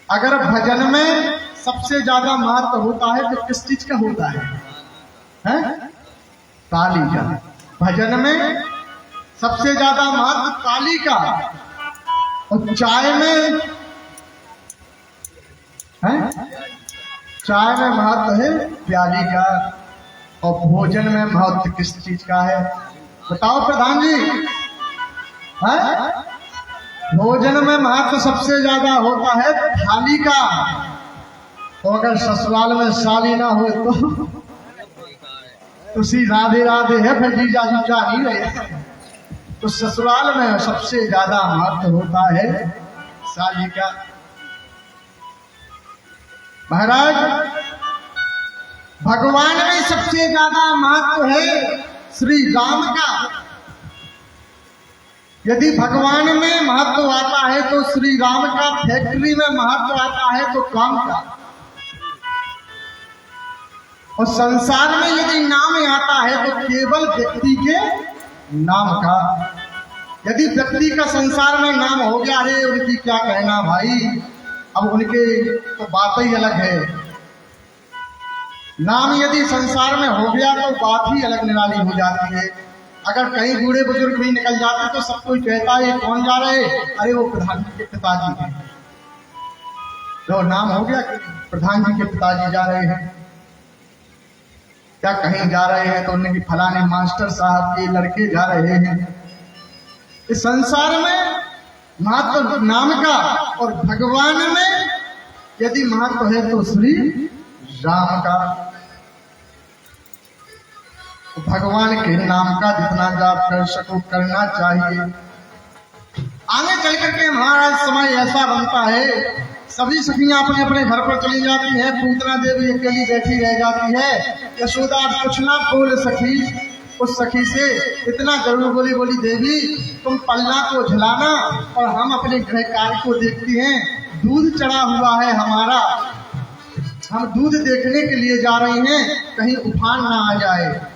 अगर भजन में सबसे ज्यादा महत्व होता है तो किस चीज का होता है? ताली का। भजन में सबसे ज्यादा महत्व ताली का, और चाय में चाय में महत्व है प्याली का, और भोजन में महत्व किस चीज का है? बताओ प्रधान जी, है भोजन में महत्व सबसे ज्यादा होता है थाली का। तो अगर ससुराल में साली ना हो तो सी राधे राधे है, फिर जीजा जीजा ही रहे। तो ससुराल में सबसे ज्यादा महत्व होता है साली का। महाराज भगवान में सबसे ज्यादा महत्व है श्री राम का। यदि भगवान में महत्व आता है तो श्री राम का, फैक्ट्री में महत्व आता है तो काम का, और संसार में यदि नाम आता है तो केवल व्यक्ति के नाम का। यदि व्यक्ति का संसार में नाम हो गया, अरे उनकी क्या कहना भाई, अब उनके तो बात ही अलग है। नाम यदि संसार में हो गया तो बात ही अलग निराली हो जाती है। अगर कहीं बूढ़े बुजुर्ग भी निकल जाते तो सब कोई कहता है ये कौन जा रहे, अरे वो प्रधान जी के पिताजी हैं। तो नाम हो गया कि प्रधान जी के पिताजी जा रहे हैं, क्या कहीं जा रहे हैं तो उन्हें फलाने मास्टर साहब के लड़के जा रहे हैं। इस संसार में महत्व नाम का, और भगवान में यदि महत्व है तो श्री राम का। भगवान के नाम का जितना जाप कर सको करना चाहिए। आगे चल करके महाराज समय ऐसा बनता है, सभी सखियां अपने अपने घर पर चली जाती हैं, पूतना देवी अकेली बैठी रह जाती है। यशोदा कुछ ना बोल सखी, उस सखी से इतना जरूर बोली, बोली देवी तुम पल्ला को झुलाना और हम अपने गृह कार्य को देखती हैं। दूध चढ़ा हुआ है हमारा, हम दूध देखने के लिए जा रहे हैं, कहीं उफान ना आ जाए।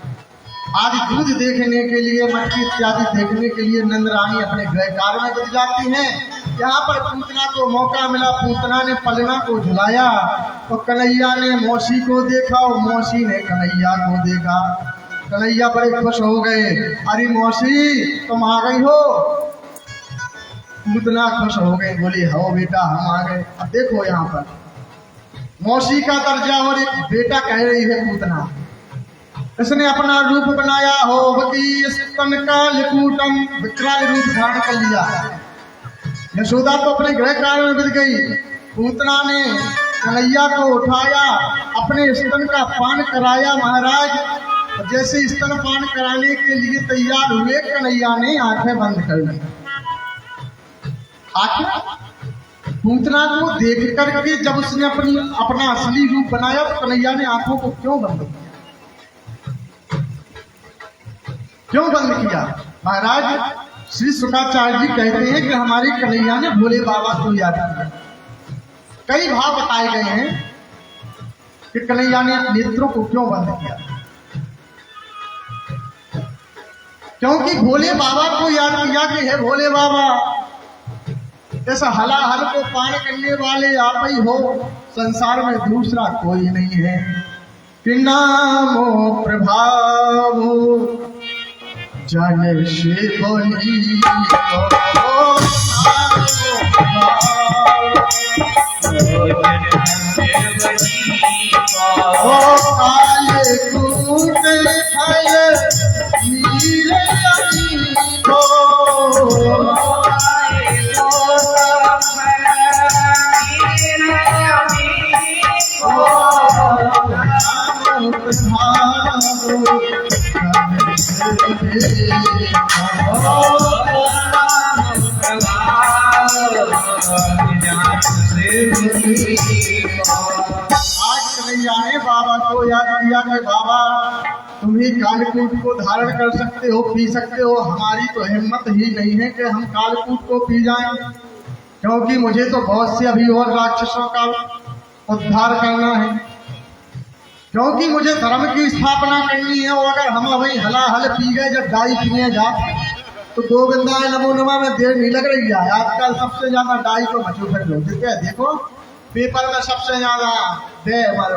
आज दूध देखने के लिए, मटकी इत्यादि देखने के लिए नंद रानी अपने गृह कार्य में जुट जाती हैं। यहाँ पर पूतना को मौका मिला, पूतना ने पलना को झुलाया तो कन्हैया ने मौसी को देखा और मौसी ने कन्हैया को देखा। कन्हैया बड़े खुश हो गए, अरे मौसी तुम आ गई हो। पूतना खुश हो गई, बोली हो बेटा हम आ गए। अब देखो यहाँ पर मौसी का दर्जा और एक बेटा कह रही है पूतना। इसने अपना रूप बनाया हो बकी स्तन का लिकूटम, विकराल रूप धारण कर लिया। यशोदा तो अपने गृह कार्य में बिक गई। पूतना ने कन्हैया को उठाया, अपने स्तन का पान कराया महाराज। जैसे स्तन पान कराने के लिए तैयार हुए, कन्हैया ने आंखें बंद कर ली। आंखें पूतना को देख करके जब उसने अपना असली रूप बनाया तो कन्हैया ने आंखों को क्यों बंद किया? क्यों बंद किया? महाराज श्री शुक्राचार्य जी कहते हैं कि हमारी कन्हैया ने भोले बाबा को याद किया। कई भाव बताए गए हैं कि कन्हैया ने नेत्रों को क्यों बंद किया। क्योंकि भोले बाबा को याद किया कि हे भोले बाबा, जैसा हलाहल को पान करने वाले आप ही हो, संसार में दूसरा कोई नहीं है। कि नामो प्रभाव जन से बोली काले कूट खाए नीले को आज कन्हैया ने बाबा को याद किया कि बाबा तुम ही कालकूट को धारण कर सकते हो, पी सकते हो। हमारी तो हिम्मत ही नहीं है कि हम कालकूट को पी जाएं, क्योंकि मुझे तो बहुत से अभी और राक्षसों का उद्धार करना है, क्योंकि मुझे धर्म की स्थापना करनी है। और अगर हम अभी हलाहल पी गए, जब डाई पीने जाते तो गोविंदा नमो नमः में देर नहीं लग रही है। आजकल सबसे ज्यादा डाई को मचूफर लोग देखो पेपर में सबसे ज्यादा दे मर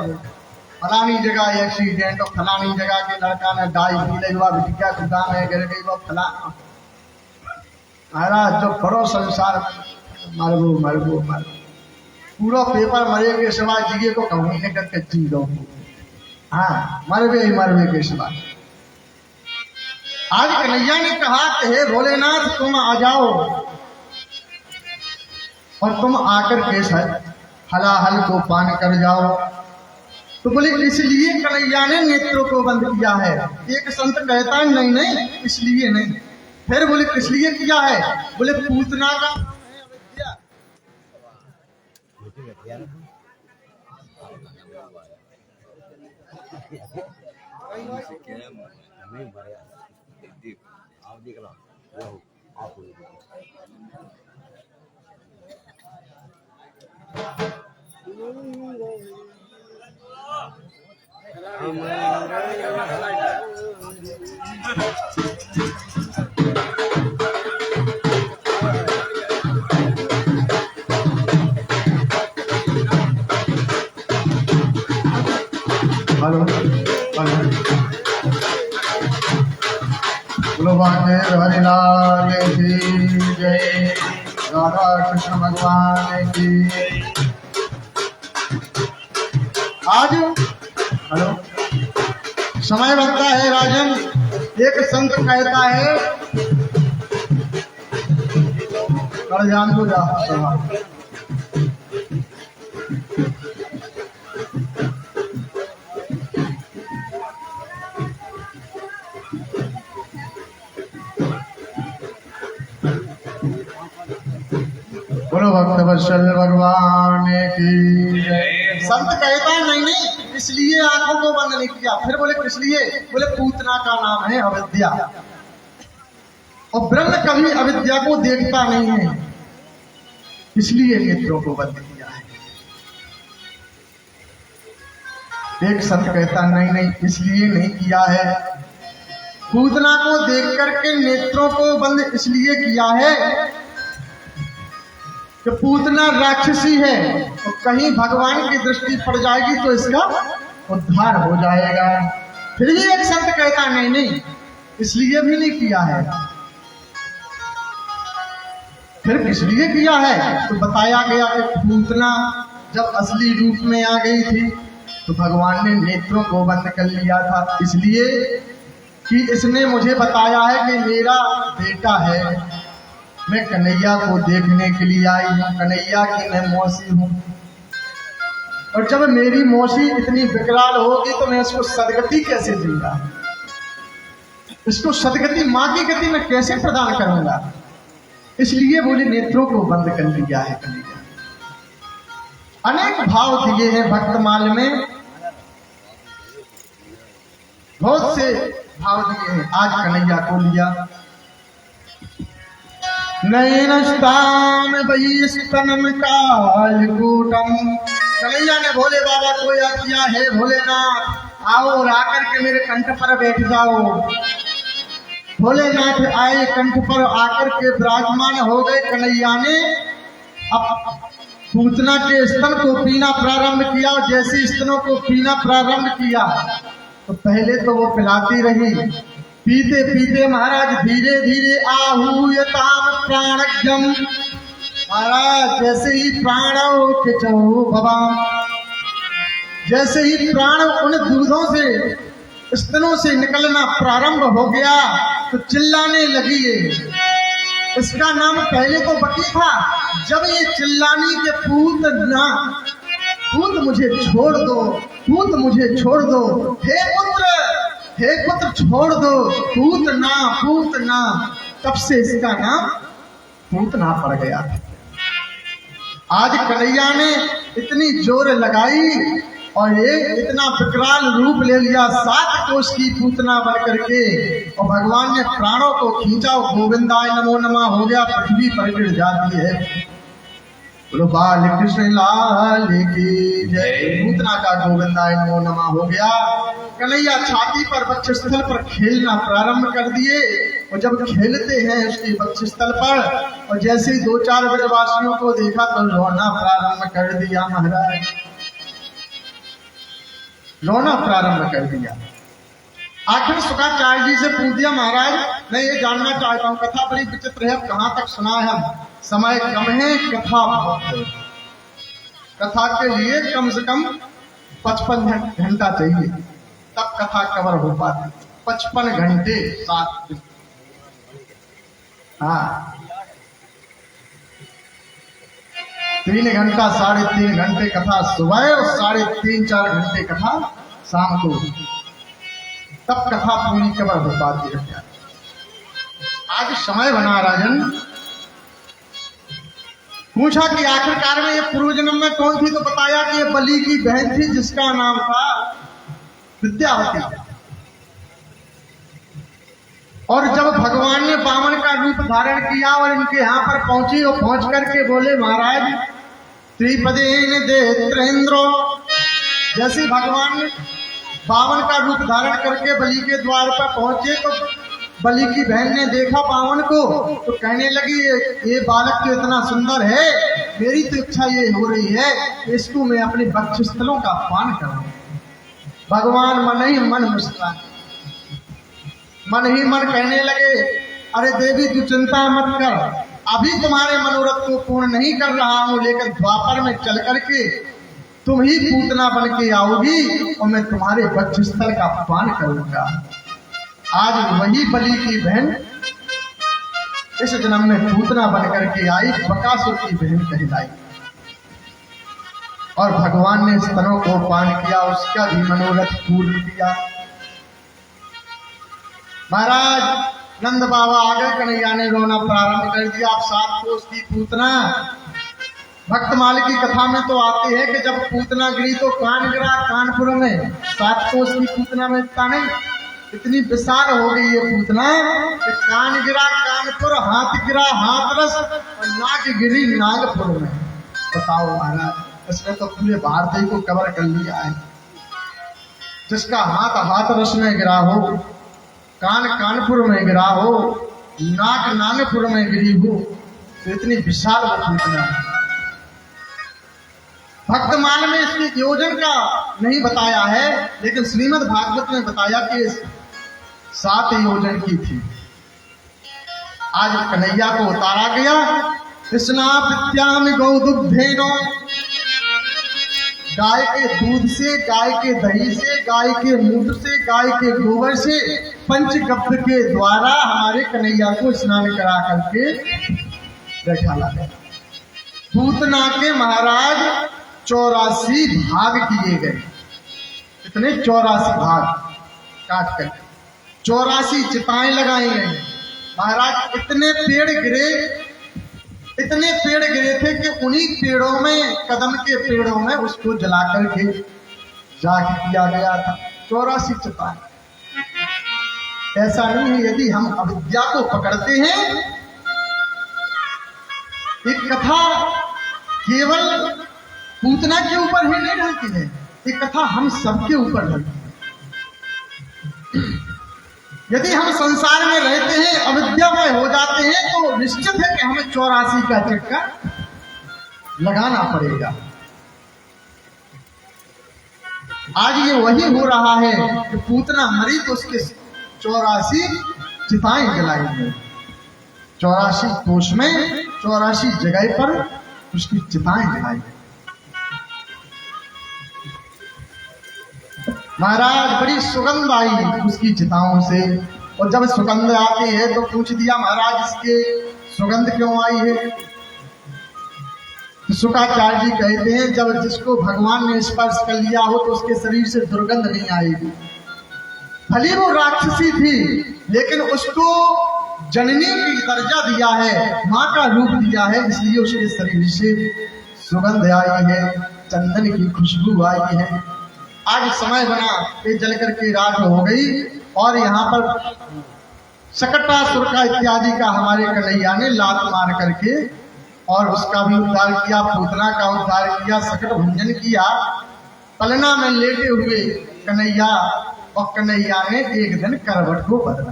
फलानी जगह एक्सीडेंट और फलानी जगह के लड़का ने डाई पी ली, बिटिया खुदा में गिर गई, वो फलाना। महाराज जो बड़ो संसार मरबो मरबो मरबो, पूरा पेपर मरे के सिवाय जिए को कहूँ नहीं करके जी लो। हाँ मरबे ही मरबे के सिवाय। आज कन्हैया ने कहा कि हे भोलेनाथ तुम आ जाओ और तुम आकर के हलाहल को पान कर जाओ। तो बोले इसलिए कन्हैया ने नेत्रों को बंद किया है। एक संत कहता है नहीं नहीं इसलिए नहीं। फिर बोले किस लिए किया है? बोले पूतना का बोलो बांके हरिलाल की जय, राधा कृष्ण भगवान की। आज हेलो समय बनता है राजन। एक संत कहता है कर जान को जा बोलो भक्त वत्सल भगवान की जय। संत कहता है नहीं नहीं इसलिए आंखों को बंद नहीं किया। फिर बोले किस लिए? बोले पूतना का नाम है अविद्या और ब्रह्म कभी अविद्या को देखता नहीं है, इसलिए नेत्रों को बंद किया है। एक संत कहता नहीं नहीं इसलिए नहीं किया है। पूतना को देख करके नेत्रों को बंद इसलिए किया है कि पूतना राक्षसी है तो कहीं भगवान की दृष्टि पड़ जाएगी तो इसका उद्धार हो जाएगा। फिर भी एक संत कहता नहीं नहीं इसलिए भी नहीं किया है। फिर किस लिए किया है? तो बताया गया कि पूतना जब असली रूप में आ गई थी तो भगवान ने नेत्रों को बंद कर लिया था, इसलिए कि इसने मुझे बताया है कि मेरा बेटा है, मैं कन्हैया को देखने के लिए आई हूँ, कन्हैया की मैं मौसी हूँ। और जब मेरी मौसी इतनी विकराल होगी तो मैं इसको सदगति कैसे दूंगा? इसको सदगति माँ की गति में कैसे प्रदान करूंगा? इसलिए बोले नेत्रों को बंद कर लिया है कन्हैया। अनेक भाव दिए हैं भक्तमाल में, बहुत से भाव दिए हैं। आज कन्हैया को लिया नयनस्ताम वैस्तनम कालकूटम। कन्हैया ने भोले बाबा को याद किया, है भोलेनाथ आओ और आकर के मेरे कंठ पर बैठ जाओ। भोलेनाथ आए, कंठ पर आकर के विराजमान हो गए। कन्हैया ने अब पूतना के स्तन को पीना प्रारंभ किया। जैसे स्तनों को पीना प्रारंभ किया तो पहले तो वो पिलाती रही, पीते पीते महाराज धीरे धीरे आहूयताम प्राणज्ञम। महाराज जैसे ही प्राणों के चो बाबा, जैसे ही प्राण उन दूधों से स्तनों से निकलना प्रारंभ हो गया तो चिल्लाने लगी है। इसका नाम पहले तो बकी था। जब ये चिल्लानी के पूत ना, पूत मुझे छोड़ दो, पूत मुझे छोड़ दो, हे पुत्र छोड़ दो, पूतना पूतना। तब से इसका नाम पूतना पड़ गया। आज कन्हैया ने इतनी जोर लगाई और ये इतना विकराल रूप ले लिया, 7 कोष की पूतना बन करके, और भगवान ने प्राणों को खींचा। गोविंदाय नमो नमः हो गया, पृथ्वी पर गिर जाती है। बोलो बाल कृष्ण लाल की जय। पूतना का गोविंदाय नमो नमः हो गया। कन्हैया छाती पर वक्षस्थल पर खेलना प्रारंभ कर दिए। और जब खेलते हैं उसके वक्षस्थल पर, और जैसे 2-4 ब्रजवासियों को देखा तो रोना प्रारंभ कर दिया। महाराज रोना प्रारंभ कर दिया। आखिर शुक्राचार्य जी से पूछ दिया, महाराज मैं ये जानना चाहता हूँ, कथा बड़ी विचित्र है, अब कहाँ तक सुना है हम, समय कम है, कथा बहुत है। कथा के लिए कम से कम 55 घंटा चाहिए, तब कथा कवर हो पाती। 55 घंटे 7 दिन। हाँ, 3 घंटा 3.5 घंटे कथा सुबह और 3.5-4 घंटे कथा शाम को, तब कथा पूरी कवर हो पाती है। आज समय बना राजन, पूछा कि आखिरकार में ये पूर्व जन्म में कौन थी, तो बताया कि ये बलि की बहन थी जिसका नाम था विद्यावती। और जब भगवान ने वामन का रूप धारण किया और इनके यहाँ पर पहुंची और पहुंच करके बोले महाराज त्रिपदेन देत्रेंद्रो, जैसे भगवान ने वामन का रूप धारण करके बलि के द्वार पर पहुंचे तो बलि की बहन ने देखा वामन को, तो कहने लगी ये बालक तो इतना सुंदर है, मेरी तो इच्छा ये हो रही है इसको मैं अपने वक्षस्थलों का पान करूं। भगवान मन ही मन मुस्कुराए, मन ही मन कहने लगे अरे देवी तू चिंता मत कर, अभी तुम्हारे मनोरथ को पूर्ण नहीं कर रहा हूं, लेकिन द्वापर में चल करके तुम ही पूतना बन के आओगी और मैं तुम्हारे वक्षस्थल का पान करूंगा। आज वही बलि की बहन इस जन्म में पूतना बन करके आई, बकासुर की बहन कहलाई। और भगवान ने स्तनों को पान किया, उसका भी मनोरथ पूर्ण किया। महाराज नंद बाबा आगे कन्हैया ने रोना प्रारंभ कर दिया। आप 7 कोस की पूतना, भक्तमाल की कथा में तो आते हैं कि जब पूतना गिरी तो कान गिरा कानपुर में। 7 कोस की पूतना में नहीं, इतनी विशाल हो गई ये पूतना कि कान गिरा कानपुर, हाथ गिरा हाथरस और नाक गिरी नागपुर में। बताओ महाराज, इसने तो पूरे भारत को कवर कर लिया है। जिसका हाथ हाथरस में गिरा हो, कान कानपुर में गिरा हो, नाक नागपुर में गिरी हो, तो इतनी विशाल वो पूतना है। भक्तमाल में इसके योजन का नहीं बताया है, लेकिन श्रीमद् भागवत में बताया कि 7 योजन की थी। आज कन्हैया को उतारा गया। स्नापित्याम गौदुग्धेनो, गाय के दूध से, गाय के दही से, गाय के मूत्र से, गाय के गोबर से, पंचगव्य के द्वारा हमारे कन्हैया को स्नान करा करके बैठा ला गया। पूतना के महाराज 84 भाग किए गए। इतने 84 भाग काट कर 84 चिताएं लगाई गई। महाराज इतने पेड़ गिरे थे कि उन्हीं पेड़ों में, कदम के पेड़ों में उसको जला करके जाग किया गया था। 84 चिताएं। ऐसा नहीं है, यदि हम अविद्या को पकड़ते हैं, एक कथा केवल पूतना के ऊपर ही नहीं ढलती है, एक कथा हम सबके ऊपर ढलती है। यदि हम संसार में रहते हैं, अविद्यामय हो जाते हैं, तो निश्चित है कि हमें 84 का चक्का लगाना पड़ेगा। आज ये वही हो रहा है कि पूतना मरी तो उसके 84 चिताएं जलाई गई। 84 कोष में 84 जगह पर उसकी चिताएं जलाई गई। महाराज बड़ी सुगंध आई उसकी चिताओं से, और जब सुगंध आती है तो पूछ दिया महाराज इसके सुगंध क्यों आई है? तो शुक्राचार्य जी कहते हैं जब जिसको भगवान ने स्पर्श कर लिया हो तो उसके शरीर से दुर्गंध नहीं आएगी। भले वो राक्षसी थी, लेकिन उसको जननी की दर्जा दिया है, माँ का रूप दिया है, इसलिए उसके शरीर से सुगंध आई है, चंदन की खुशबू आई है। आज समय बना ये जल करके राख हो गई, और यहाँ पर शकटासुर का इत्यादि का हमारे कन्हैया ने लात मार करके और उसका भी उद्धार किया, पूतना का उद्धार किया, सकट भंजन किया। पलना में लेटे हुए कन्हैया, और कन्हैया ने एक दिन करवट को बदला।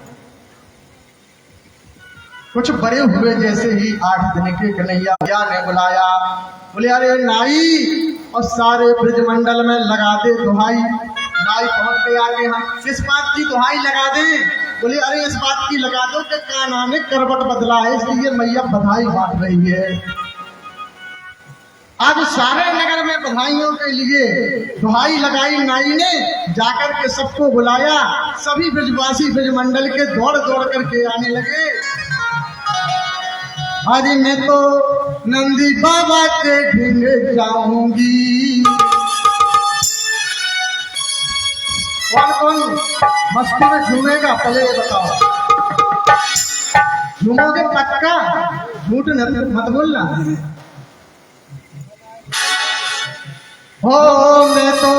कुछ बड़े हुए जैसे ही 8 दिन के कन्हैया ने बुलाया, बोले अरे नाई, और सारे ब्रजमंडल में लगा दे दुहाई। नाई पहुंच गया कि हम किस बात की दुहाई लगा दें? बोले अरे इस बात की लगा दो कि कान्हा ने करवट बदला है, इसलिए मैया बधाई बांट रही है। आज सारे नगर में बधाइयों के लिए दुहाई लगाई नाई ने, जाकर के सबको बुलाया। सभी ब्रजवासी ब्रजमंडल के दौड़ दौड़ करके आने लगे। आज मैं तो नंदी बाबा के ढींगे जाऊंगी। कौन कौन मस्ती में झूमेगा पहले ये बताओ। झूमोगे पक्का, झूठ मत बोलना। हो मैं तो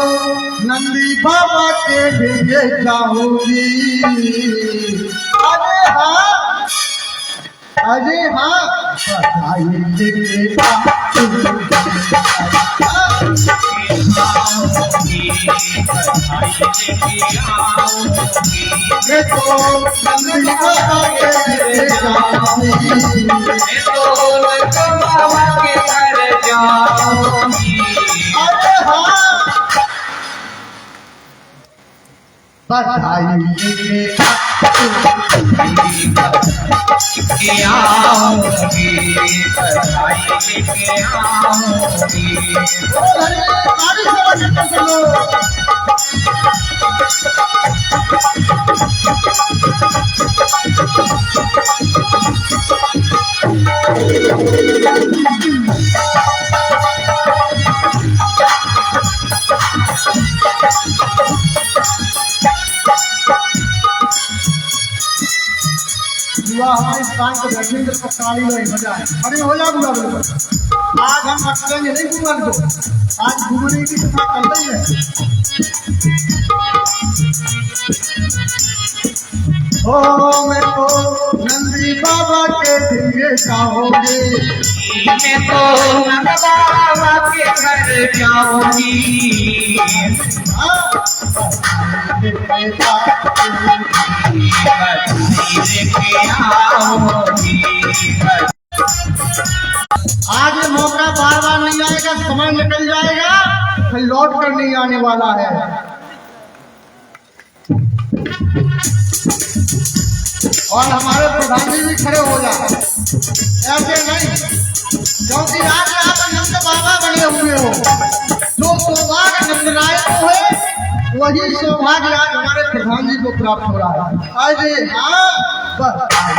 नंदी बाबा के ढींगे जाऊंगी। अरे हाँ, अरे हाँ, बधाई लेके मैं तो नंदी बाबा के ढींगे जाऊंगी। बाबा के घर जाऊंगी। अरे हाँ, बधाई लेके आऊंगी, बधाई लेके आऊंगी। हमारे स्थान को बैठेंगे तो काली लोई हो जाए। अरे हो जा बुआ बिल्कुल। आज हम अटकेंगे नहीं घूमन को, आज घूमने की कथा कर रही है। ओ मैं तो नंदी बाबा के ढींगे जाऊंगी। मैं तो नंद बाबा के घर जाऊंगी। आज ये मौका बार बार नहीं आएगा, समय निकल जाएगा, फिर लौट कर नहीं आने वाला है। और हमारे प्रधान जी भी खड़े हो जाए, ऐसे नहीं, क्योंकि आज आप नंद बाबा बने हुए हो। जो सौभाग्य नंदनायक हुए वही सौभाग्य आज हमारे प्रधान जी को प्राप्त हो रहा है। अरे हाँ, बधाई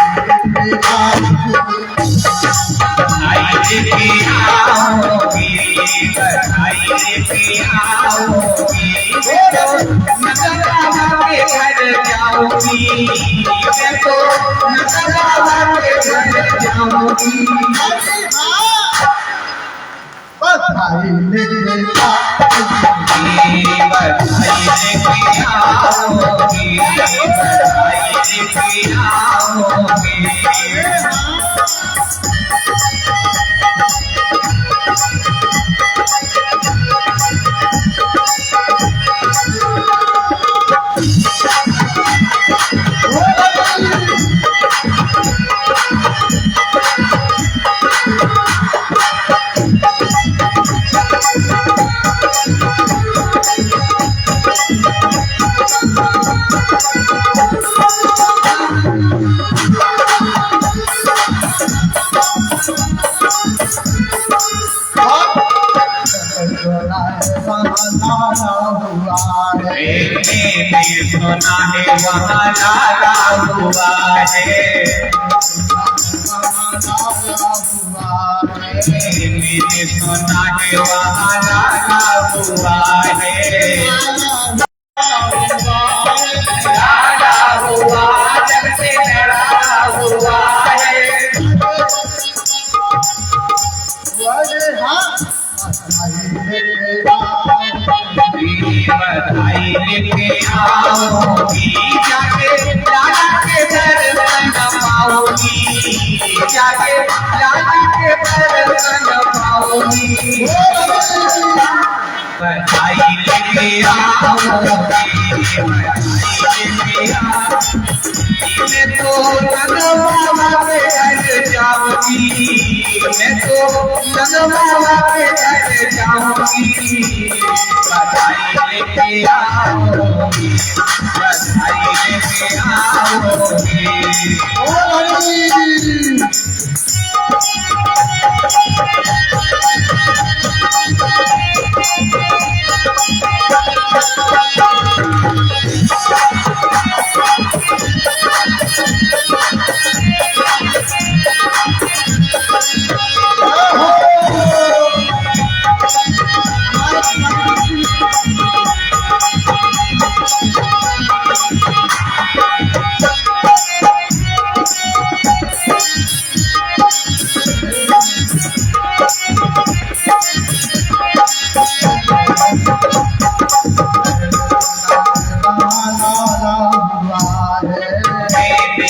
लेके सुना है वहाँ लाला हुआ है। मैंने सुना है वहाँ लाला हुआ है। लाला हुआ जब से लड़ा हुआ है। बधाई लेके आओगी, जाके लाला के दर्शन पाओगी। जाके लाला के दर्शन पाओगी। बधाई लेके आओगी, बधाई लेके आओगी। मैं तो नंद बाबा के घर जाऊंगी। मैं तो नंद बाबा के घर जाऊंगी। बधाई लेके आओगी, बधाई लेके आओगी।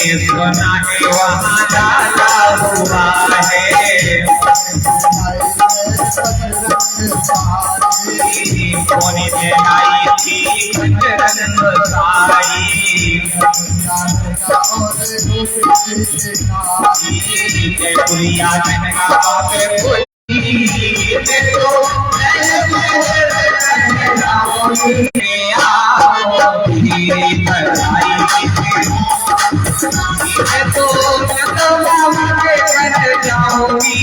सोना के वहाँ डाला हुआ है। कोने में आई थी बजरंग साई, जयपुरिया जनका पे तो बाबा के घर जाऊंगी।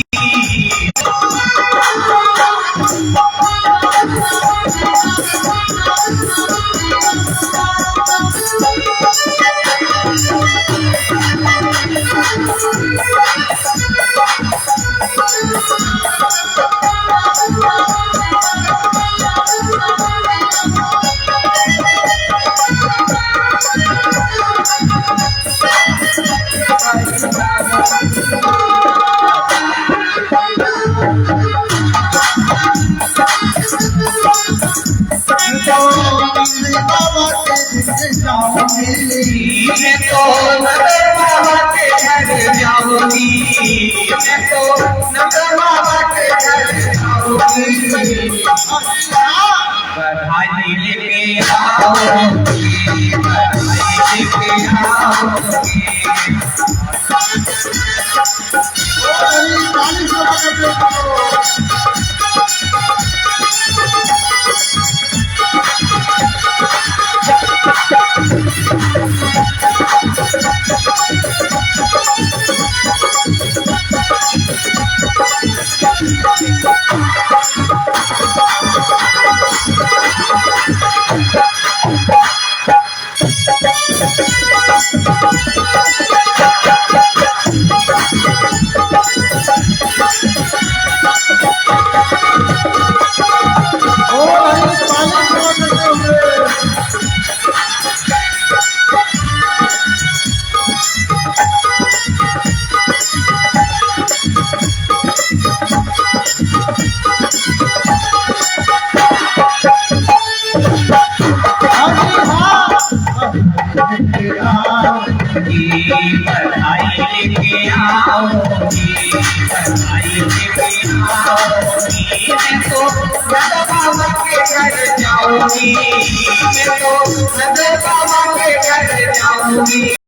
मैं तो नगर बाबा के घर जाऊंगी, मैं तो नगर बाबा के घर जाऊंगी। बधाई लेके आओगी, बधाई लेके आओगी। बधाई लेके आओगी, बधाई लेके आओगी। मैं तो नगर बाबा के घर जाऊंगी, मैं तो नगर बाबा के घर जाऊंगी।